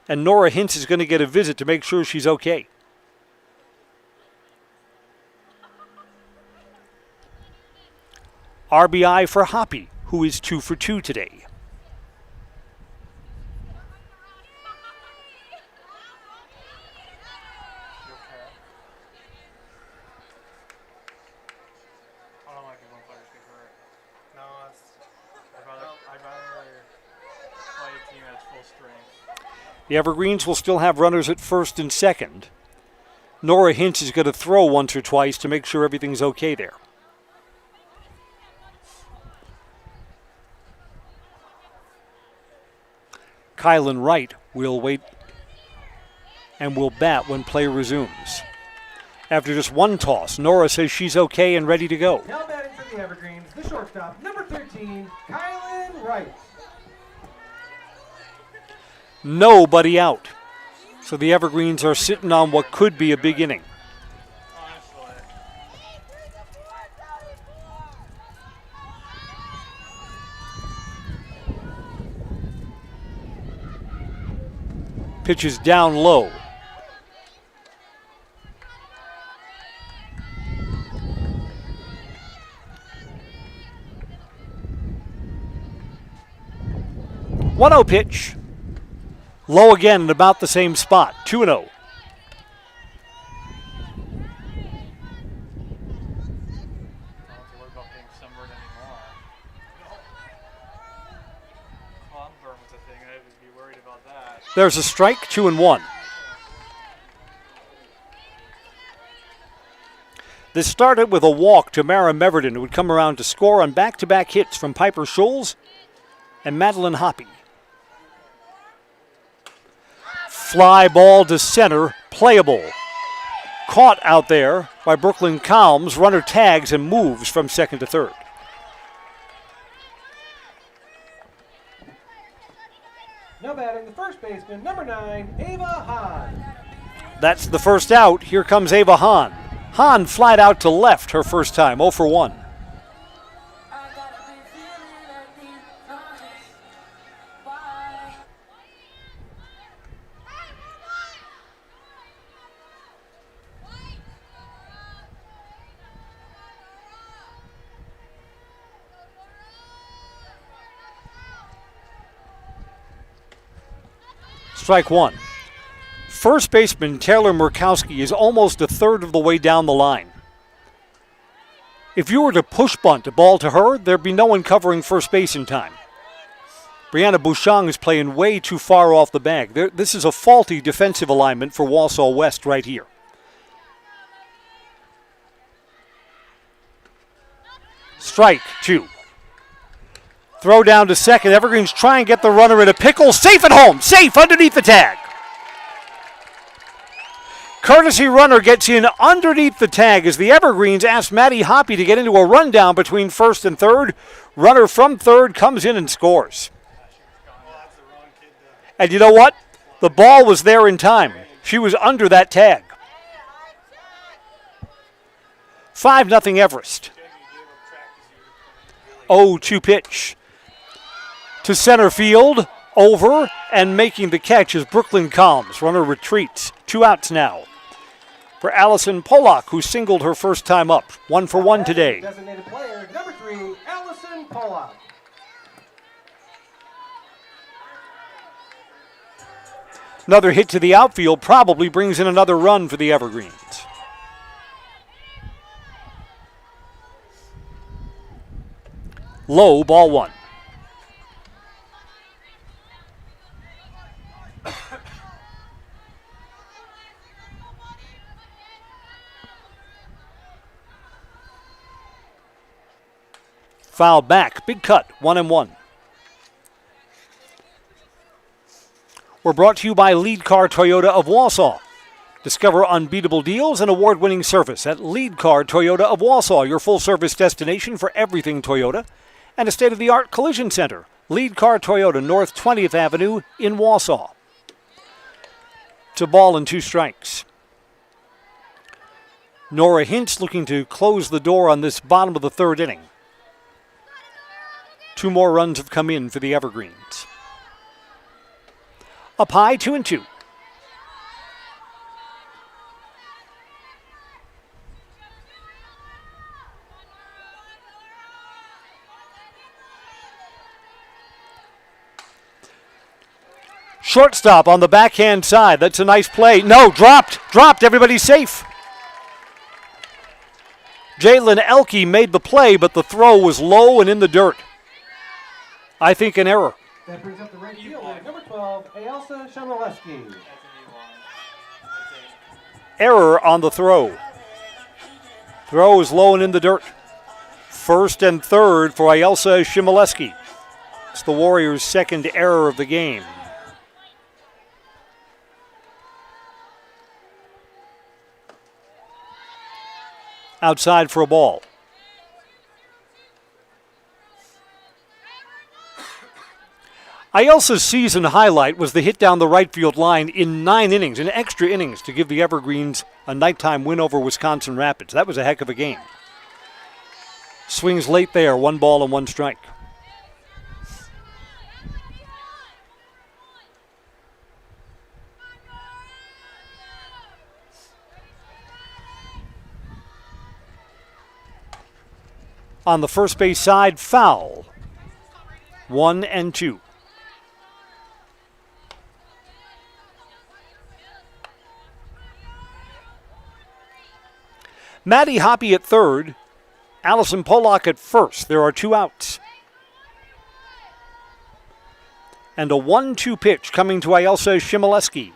And Nora Hintz is going to get a visit to make sure she's okay. RBI for Hoppy, who is 2 for 2 today. The Evergreens will still have runners at first and second. Nora Hintz is going to throw once or twice to make sure everything's okay there. Kylan Wright will wait and will bat when play resumes. After just one toss, Nora says she's okay and ready to go. Now batting for the Evergreens, the shortstop, number 13, Kylan Wright. Nobody out. So the Evergreens are sitting on what could be a big inning. Pitch is down low. One-0 pitch. Low again in about the same spot. 2-0. There's a strike, 2-1. This started with a walk to Mara Meverden, who would come around to score on back-to-back hits from Piper Scholes and Madeline Hoppy. Fly ball to center, playable. Caught out there by Brooklyn Calms. Runner tags and moves from second to third. Now batting the first baseman, number 9, Ava Hahn. That's the first out. Here comes Ava Hahn. Hahn flied out to left her first time, 0 for 1. Strike 1. First baseman Taylor Murkowski is almost a third of the way down the line. If you were to push bunt a ball to her, there'd be no one covering first base in time. Brianna Bouchon is playing way too far off the bag. This is a faulty defensive alignment for Wausau West right here. Strike 2. Throw down to second. Evergreens try and get the runner in a pickle. Safe at home. Safe underneath the tag. Courtesy runner gets in underneath the tag as the Evergreens ask Maddie Hoppy to get into a rundown between first and third. Runner from third comes in and scores. And you know what? The ball was there in time. She was under that tag. 5-0 Everest. 0-2 pitch. To center field, over, and making the catch is Brooklyn Calms. Runner retreats. 2 outs now for Allison Pollock, who singled her first time up. 1 for 1 today. Designated player, number 3, Allison Pollock. Another hit to the outfield probably brings in another run for the Evergreens. Low, ball 1. Foul back, big cut, 1-1. We're brought to you by Lead Car Toyota of Wausau. Discover unbeatable deals and award-winning service at Lead Car Toyota of Wausau, your full-service destination for everything Toyota, and a state-of-the-art collision center. Lead Car Toyota, North 20th Avenue in Wausau. To ball and 2 strikes. Nora Hintz looking to close the door on this bottom of the 3rd inning. 2 more runs have come in for the Evergreens. Up high, 2-2. Shortstop on the backhand side. That's a nice play. No, dropped. Everybody's safe. Jalen Elke made the play, but the throw was low and in the dirt. I think an error. That brings up the right fielder, number 12, Ailsa Shemileski. Error on the throw. Throw is low and in the dirt. 1st and 3rd for Ailsa Shemileski. It's the Warriors' 2nd error of the game. Outside for a ball. Ailsa's season highlight was the hit down the right field line in 9 innings, in extra innings, to give the Evergreens a nighttime win over Wisconsin Rapids. That was a heck of a game. Swings late there, 1 ball and 1 strike. On the first base side, foul. 1-2. Maddie Hoppy at 3rd. Allison Pollock at 1st. There are 2 outs. And a 1-2 pitch coming to Ailsa Shemileski.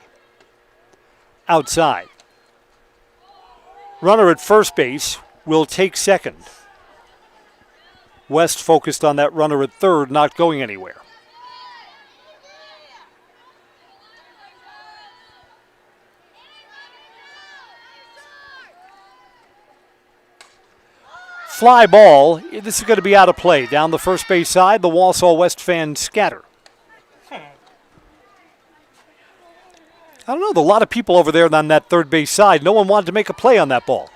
Outside. Runner at first base will take second. West focused on that runner at 3rd, not going anywhere. Fly ball. This is going to be out of play. Down the first base side, the Wausau West fans scatter. I don't know, there's a lot of people over there on that third base side. No one wanted to make a play on that ball.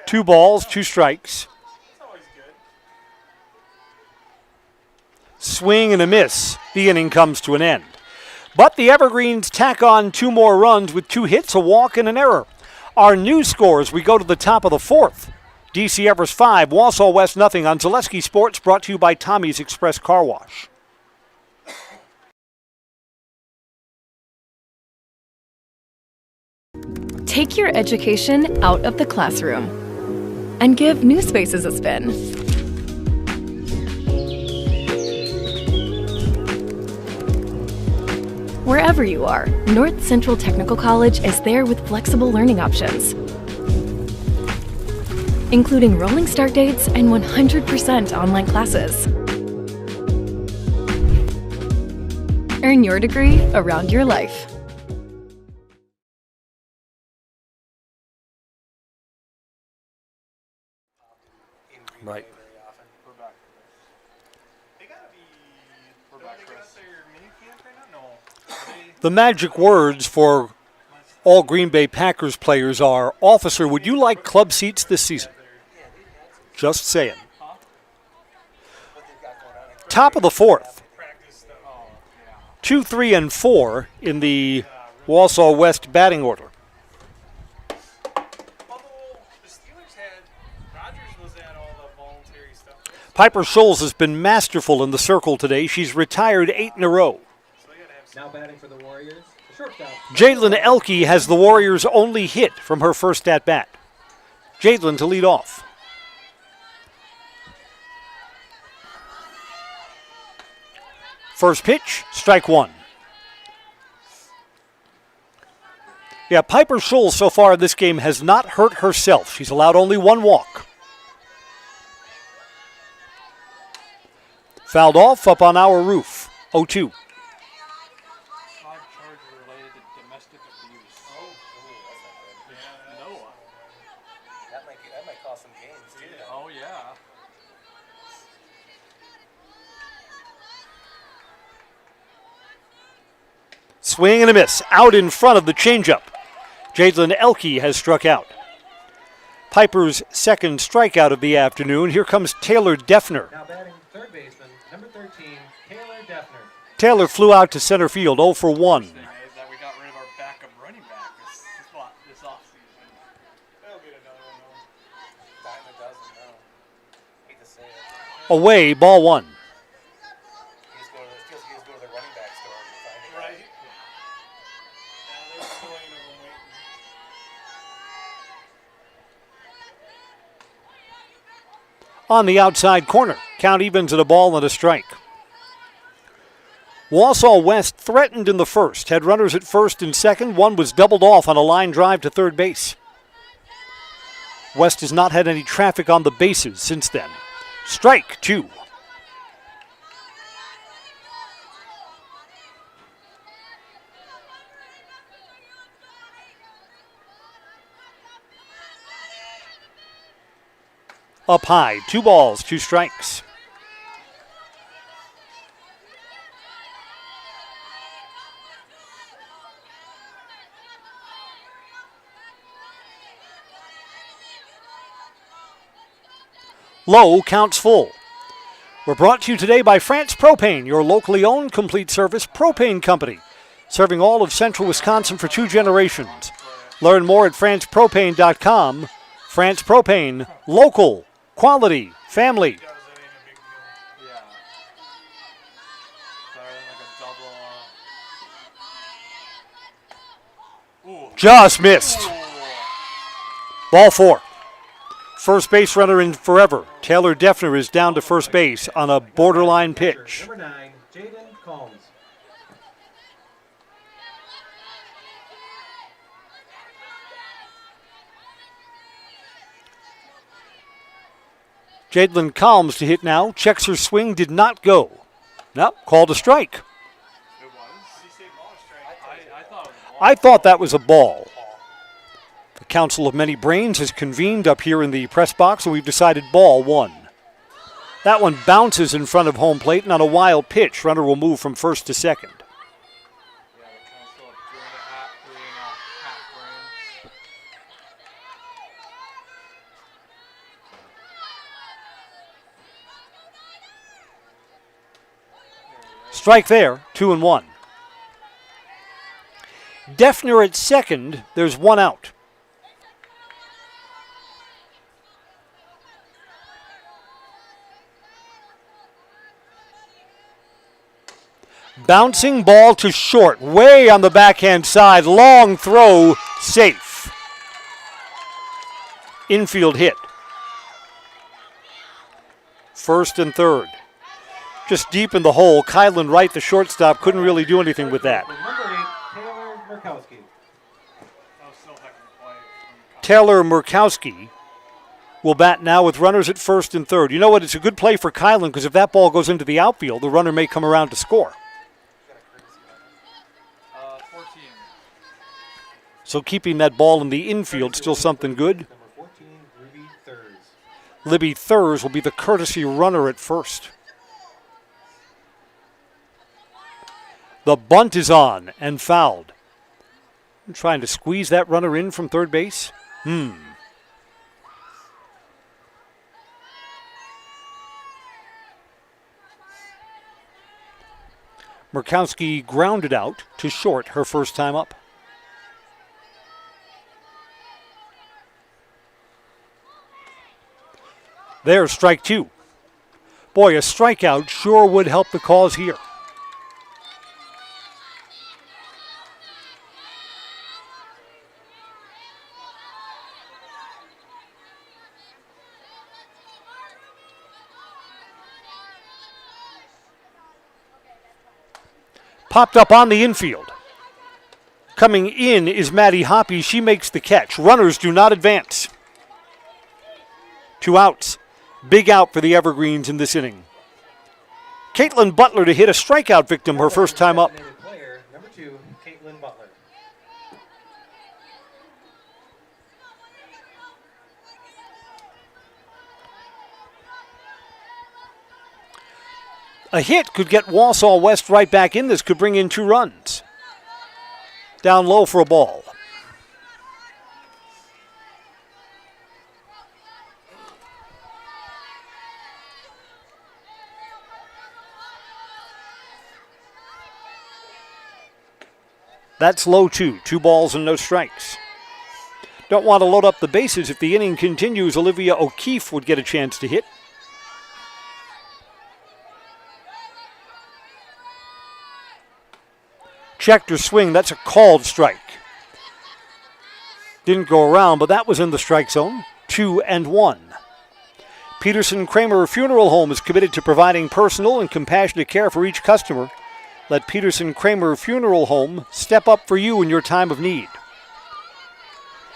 Two balls, 2 strikes. Swing and a miss. The inning comes to an end. But the Evergreens tack on 2 more runs with 2 hits, a walk, and an error. Our new scores, we go to the top of the 4th. DC Everest 5, Wausau West nothing on Zaleski Sports, brought to you by Tommy's Express Car Wash. Take your education out of the classroom and give new spaces a spin. Wherever you are, North Central Technical College is there with flexible learning options, including rolling start dates and 100% online classes. Earn your degree around your life. Right. The magic words for all Green Bay Packers players are, "Officer, would you like club seats this season?" Just saying. Top of the 4th. 2, 3, and 4 in the Wausau West batting order. Piper Scholes has been masterful in the circle today. She's retired 8 in a row. Now batting for the Warriors, the shortstop. Jalen Elke has the Warriors' only hit from her first at-bat. Jalen to lead off. First pitch, strike 1. Yeah, Piper Scholl so far in this game has not hurt herself. She's allowed only one walk. Fouled off up on our roof. 0-2. That might cause some games too. Oh, yeah. Swing and a miss. Out in front of the changeup. Jadlyn Elke has struck out. Piper's second strikeout of the afternoon. Here comes Taylor Defner. Now batting third baseman, number 13, Taylor Defner. Taylor flew out to center field, 0 for 1. Is that we got rid of our backup running back this offseason. That'll be another one though. Dime a dozen now. Hate to say it. Away, ball 1. You just go to the running back store and find it. Right. Yeah, there's a million of them waiting. On the outside corner. Count evens at a ball and a strike. Wausau West threatened in the first. Had runners at first and second. One was doubled off on a line drive to third base. West has not had any traffic on the bases since then. Strike 2. Up high, 2 balls, 2 strikes. Low, counts full. We're brought to you today by France Propane, your locally owned complete service propane company, serving all of central Wisconsin for 2 generations. Learn more at francepropane.com. France Propane, local, quality, family. Just missed. Ball 4. First base runner in forever. Taylor Defner is down to first base on a borderline pitch. Number 9, Jaden Combs. Jadlyn Calms to hit now. Checks her swing, did not go. Nope, called a strike. I thought that was a ball. The Council of Many Brains has convened up here in the press box, and we've decided ball 1. That one bounces in front of home plate, and on a wild pitch, runner will move from first to second. Strike there, 2-1. Defner at second, there's 1 out. Bouncing ball to short, way on the backhand side, long throw, safe. Infield hit. First and third. Just deep in the hole. Kylan Wright, the shortstop, couldn't really do anything with that. Number 8, Taylor Murkowski. Taylor Murkowski will bat now with runners at first and third. You know what? It's a good play for Kylan because if that ball goes into the outfield, the runner may come around to score. 14. So keeping that ball in the infield, still something good. Number 14, Ruby Thurs. Libby Thurs will be the courtesy runner at first. The bunt is on and fouled. Trying to squeeze that runner in from third base. Murkowski grounded out to short her first time up. There's strike 2. Boy, a strikeout sure would help the cause here. Popped up on the infield. Coming in is Maddie Hoppy. She makes the catch. Runners do not advance. 2 outs. Big out for the Evergreens in this inning. Caitlin Butler to hit a strikeout victim her first time up. Player, number 2, Caitlin Butler. A hit could get Wausau West right back in this, could bring in 2 runs. Down low for a ball. That's low 2. 2 balls and no strikes. Don't want to load up the bases. If the inning continues, Olivia O'Keefe would get a chance to hit. Checked her swing. That's a called strike. Didn't go around, but that was in the strike zone. 2-1. Peterson Kramer Funeral Home is committed to providing personal and compassionate care for each customer. Let Peterson Kramer Funeral Home step up for you in your time of need.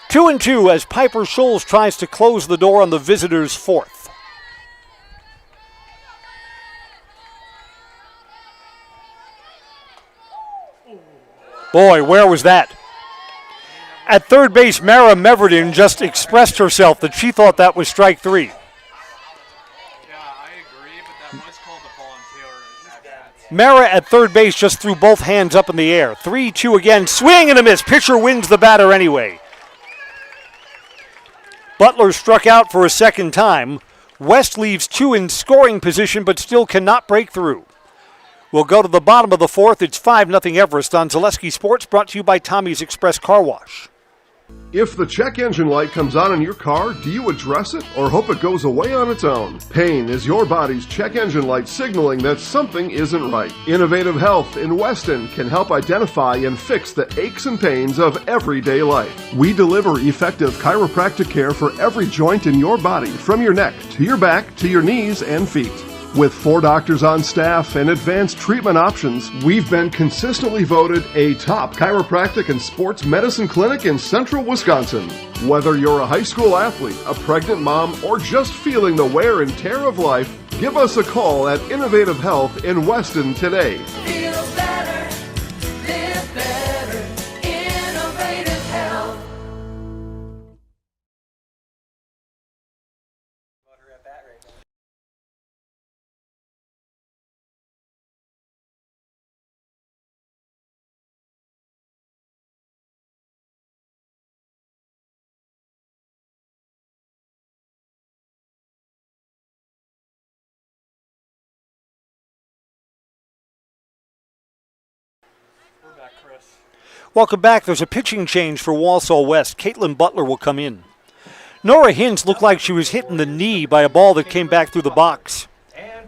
2-2 as Piper Scholes tries to close the door on the visitors' 4th. Boy, where was that? At third base, Mara Meverden just expressed herself that she thought that was strike 3. Yeah, I agree, but that was called a volunteer. Mara at third base just threw both hands up in the air. 3-2 again. Swing and a miss. Pitcher wins the batter anyway. Butler struck out for a second time. West leaves 2 in scoring position but still cannot break through. We'll go to the bottom of the 4th. It's 5-0 Everest on Zaleski Sports, brought to you by Tommy's Express Car Wash. If the check engine light comes on in your car, do you address it or hope it goes away on its own? Pain is your body's check engine light signaling that something isn't right. Innovative Health in Weston can help identify and fix the aches and pains of everyday life. We deliver effective chiropractic care for every joint in your body, from your neck to your back to your knees and feet. With 4 doctors on staff and advanced treatment options, we've been consistently voted a top chiropractic and sports medicine clinic in central Wisconsin. Whether you're a high school athlete, a pregnant mom, or just feeling the wear and tear of life, give us a call at Innovative Health in Weston today. Feels better, live better, Innovative Health. We're back, Chris. Welcome back. There's a pitching change for Wausau West. Caitlin Butler will come in. Nora Hintz looked like she was hit in the knee by a ball that came back through the box,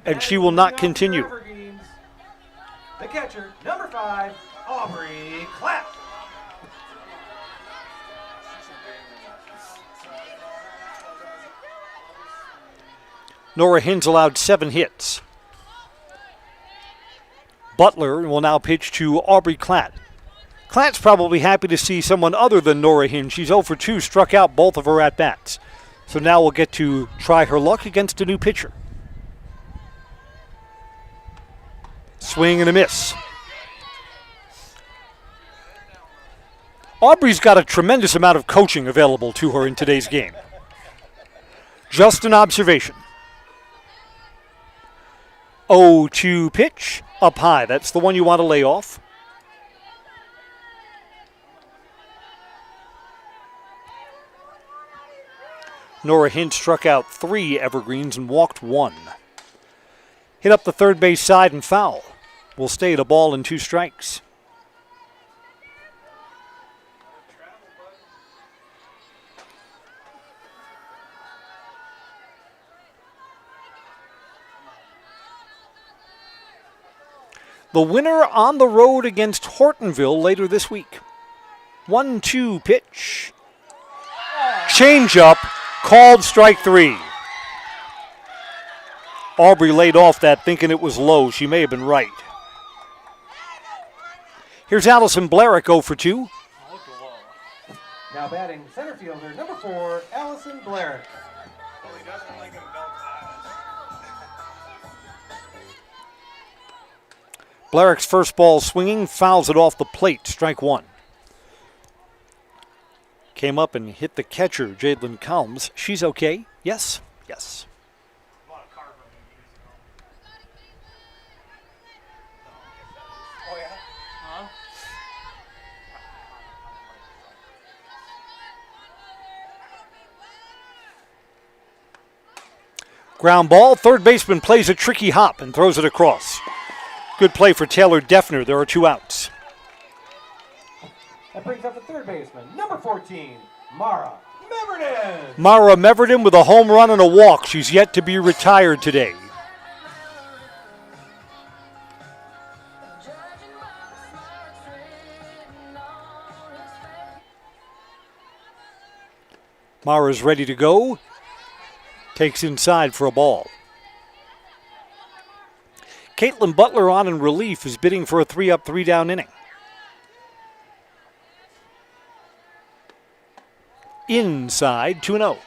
and she will not continue. The catcher, number 5, Aubrey Clapp. Nora Hintz allowed 7 hits. Butler will now pitch to Aubrey Klatt. Klatt's probably happy to see someone other than Nora Hintz. She's 0 for 2, struck out both of her at-bats. So now we'll get to try her luck against a new pitcher. Swing and a miss. Aubrey's got a tremendous amount of coaching available to her in today's game. Just an observation. 0-2 pitch, up high. That's the one you want to lay off. Nora Hintz struck out 3 Evergreens and walked 1. Hit up the third base side and foul. Will stay at a ball and 2 strikes. The winner on the road against Hortonville later this week. 1-2 pitch. Changeup, called strike 3. Aubrey laid off that thinking it was low. She may have been right. Here's Allison Blarick 0 for 2. Now batting center fielder, number 4, Allison Blair. Well, he doesn't like him belt Blarick's first ball swinging, fouls it off the plate, strike 1. Came up and hit the catcher, Jadlyn Calms. She's okay? Yes? Yes. Oh, yeah? Huh? Ground ball, third baseman plays a tricky hop and throws it across. Good play for Taylor Defner. There are 2 outs. That brings up the third baseman, number 14, Mara Meverden. Mara Meverden with a home run and a walk. She's yet to be retired today. Mara's ready to go. Takes inside for a ball. Caitlin Butler on in relief is bidding for a 3-up, 3-down inning. Inside, 2-0.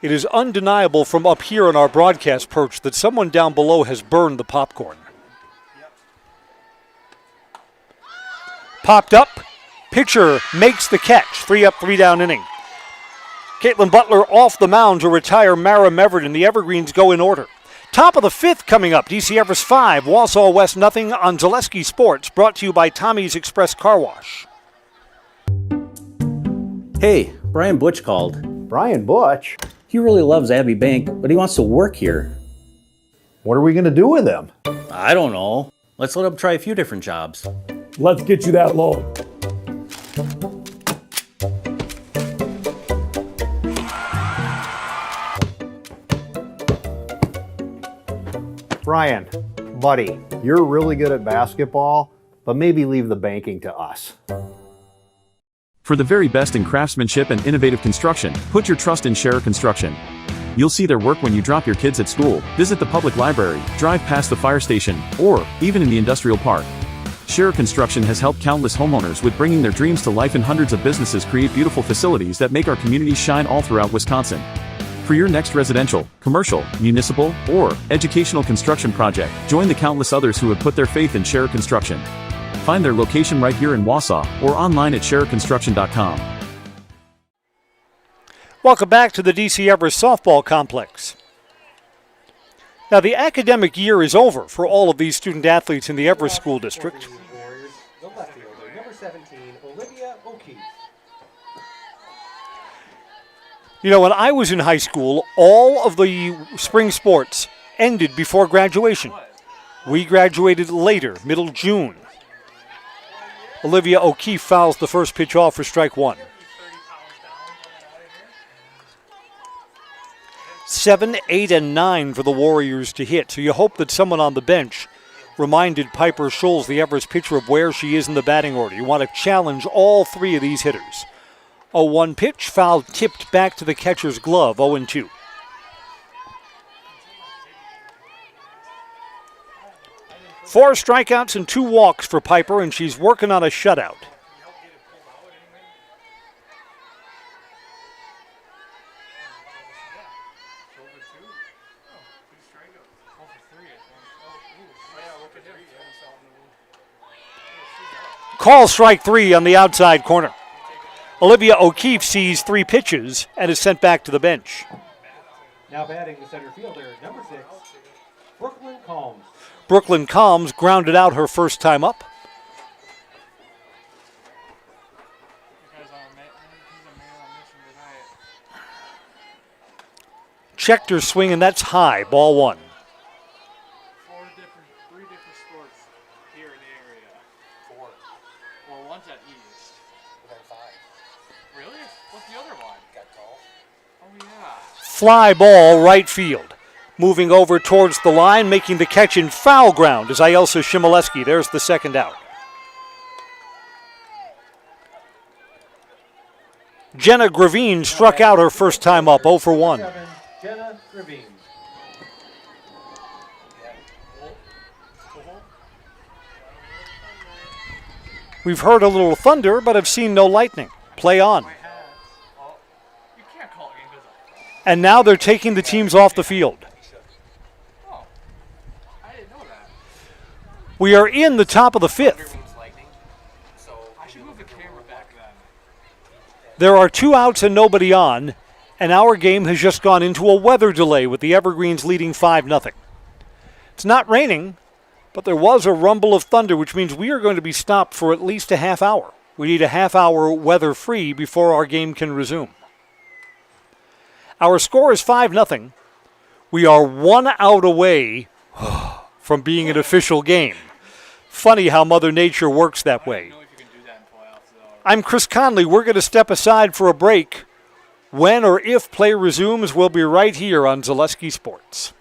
It is undeniable from up here on our broadcast perch that someone down below has burned the popcorn. Popped up, pitcher makes the catch, 3-up, 3-down inning. Caitlin Butler off the mound to retire Mara Meverden. The Evergreens go in order. Top of the 5th coming up, DC Everest 5, Wausau West nothing on Zaleski Sports, brought to you by Tommy's Express Car Wash. Hey, Brian Butch called. Brian Butch? He really loves Abbey Bank, but he wants to work here. What are we going to do with him? I don't know. Let's let him try a few different jobs. Let's get you that loan. Brian, buddy, you're really good at basketball, but maybe leave the banking to us. For the very best in craftsmanship and innovative construction, put your trust in Scherer Construction. You'll see their work when you drop your kids at school, visit the public library, drive past the fire station, or even in the industrial park. Scherer Construction has helped countless homeowners with bringing their dreams to life, and hundreds of businesses create beautiful facilities that make our communities shine all throughout Wisconsin. For your next residential, commercial, municipal, or educational construction project, join the countless others who have put their faith in Scherer Construction. Find their location right here in Wausau or online at schererconstruction.com. Welcome back to the DC Everest Softball Complex. Now, the academic year is over for all of these student athletes in the Everest School District. Warriors, the left fielder, number 17, Olivia O'Keefe. You know, when I was in high school, all of the spring sports ended before graduation. We graduated later, middle June. Olivia O'Keefe fouls the first pitch off for strike 1. 7, 8, and 9 for the Warriors to hit. So you hope that someone on the bench reminded Piper Scholes, the Everest pitcher, of where she is in the batting order. You want to challenge all 3 of these hitters. 0-1 pitch, foul tipped back to the catcher's glove, 0-2. Four strikeouts and 2 walks for Piper, and she's working on a shutout. Call strike 3 on the outside corner. Olivia O'Keefe sees 3 pitches and is sent back to the bench. Now batting the center fielder, number 6, Brooklyn Combs. Brooklyn Combs grounded out her first time up. Checked her swing, and that's high, ball 1. 3 different sports here in the area. 4. Well, one's at East. We got 5. Really? What's the other one? Got golf. Oh, yeah. Fly ball, right field. Moving over towards the line, making the catch in foul ground is Ayelsa Shimoleski. There's the second out. Jenna Gravine struck out her first time up, 0 for 1. Jenna Gravine. We've heard a little thunder, but have seen no lightning. Play on. And now they're taking the teams off the field. We are in the top of the fifth. There are 2 outs and nobody on, and our game has just gone into a weather delay with the Evergreens leading 5-0. It's not raining, but there was a rumble of thunder, which means we are going to be stopped for at least a half hour. We need a half hour weather-free before our game can resume. Our score is 5-0. We are 1 out away from being an official game. Funny how Mother Nature works that way. I'm Chris Conley. We're going to step aside for a break. When or if play resumes, we'll be right here on Zaleski Sports.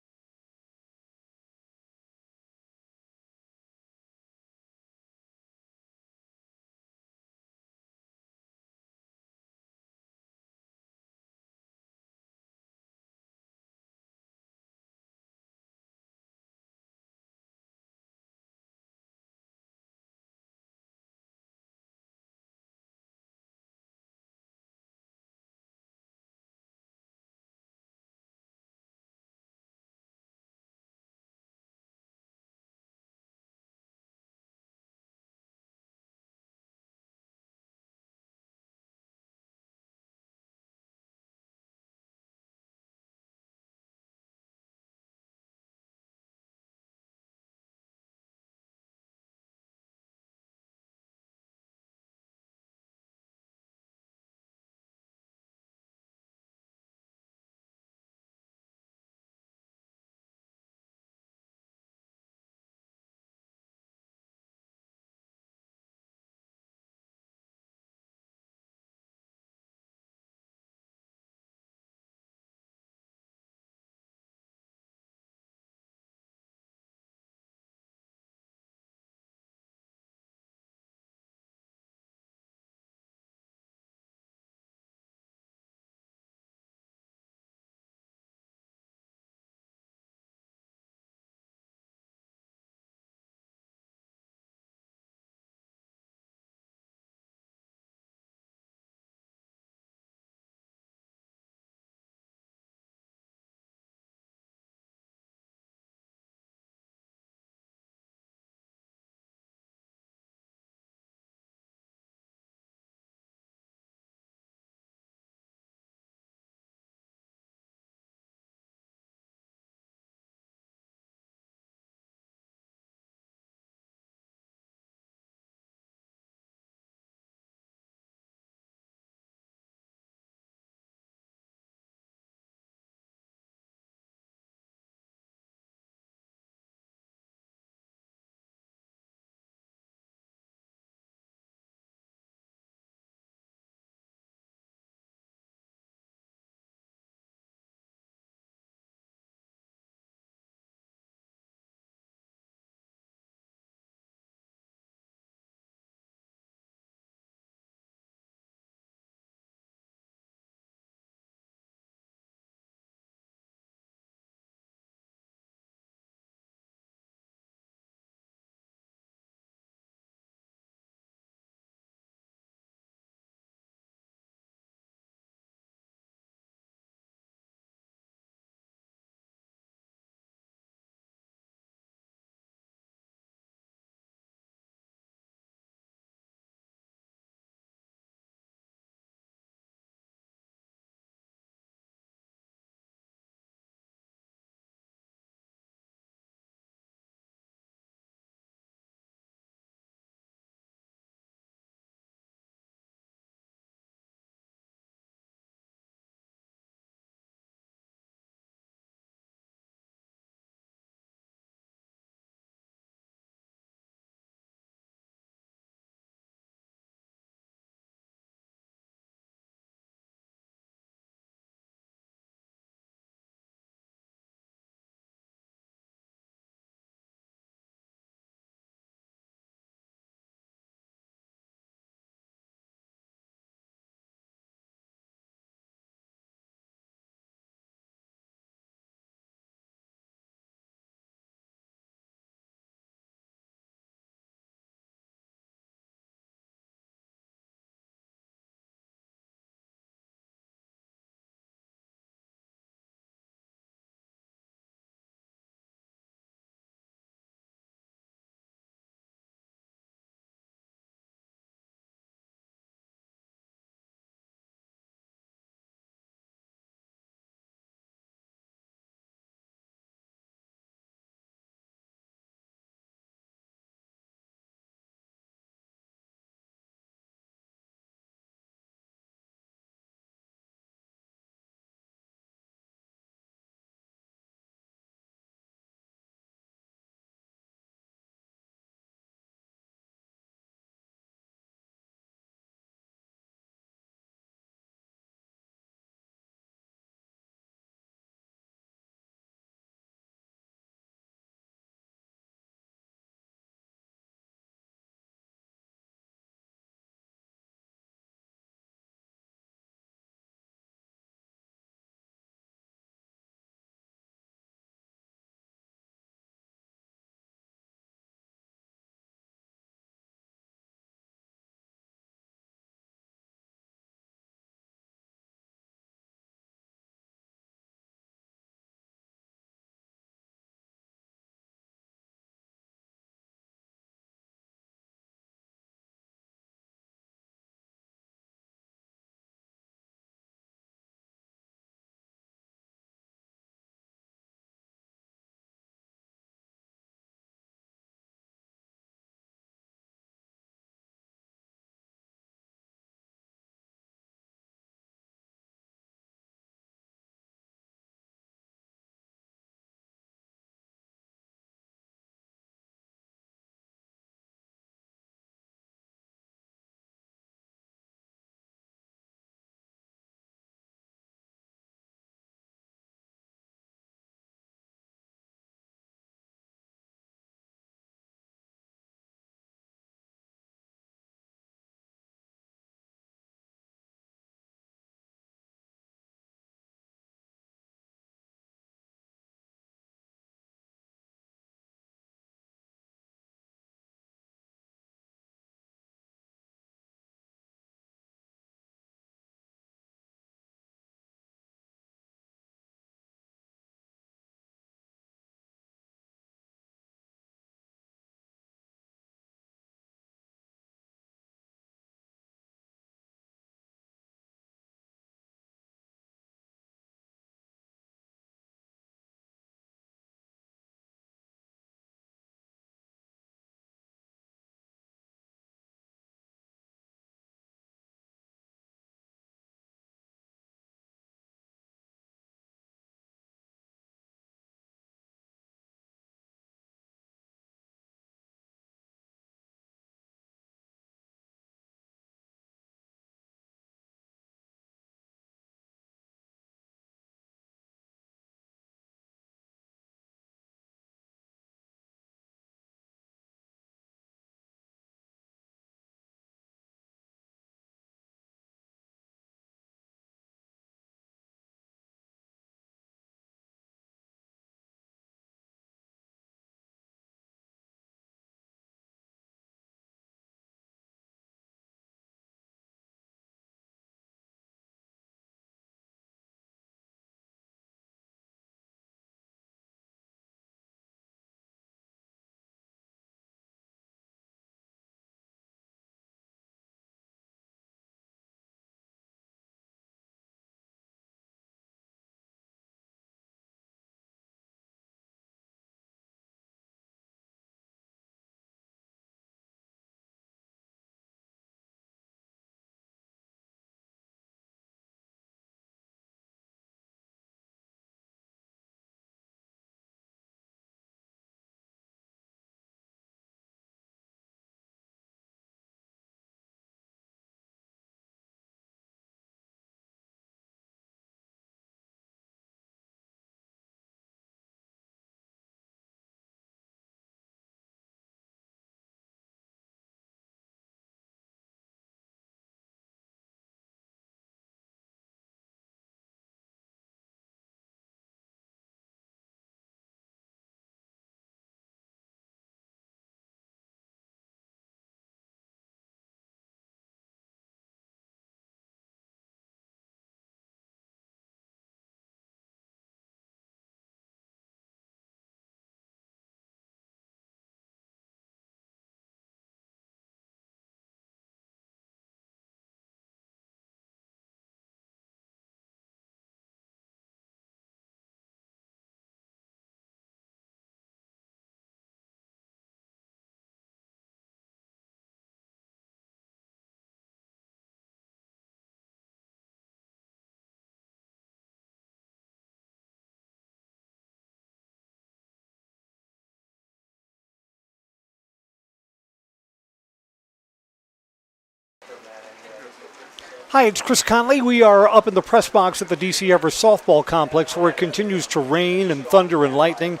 Hi, it's Chris Conley. We are up in the press box at the DC Everest softball complex where it continues to rain and thunder and lightning.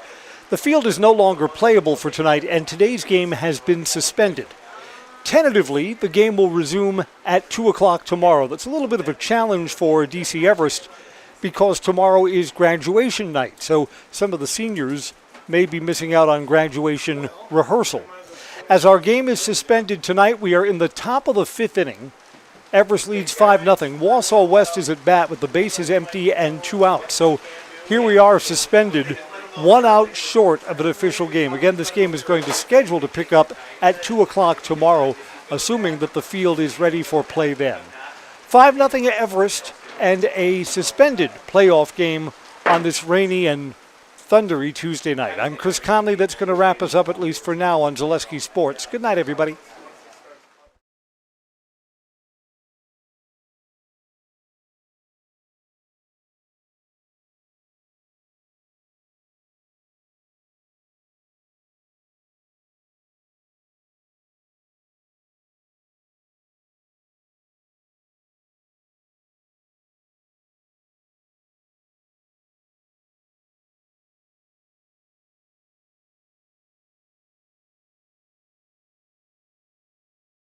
The field is no longer playable for tonight, and today's game has been suspended. Tentatively, the game will resume at 2 o'clock tomorrow. That's a little bit of a challenge for DC Everest because tomorrow is graduation night, so some of the seniors may be missing out on graduation rehearsal. As our game is suspended tonight, we are in the top of the 5th inning. Everest leads 5-0. Wausau West is at bat with the bases empty and 2 outs. So here we are suspended, 1 out short of an official game. Again, this game is going to schedule to pick up at 2 o'clock tomorrow, assuming that the field is ready for play then. 5-0 Everest and a suspended playoff game on this rainy and thundery Tuesday night. I'm Chris Conley. That's going to wrap us up, at least for now, on Zaleski Sports. Good night, everybody.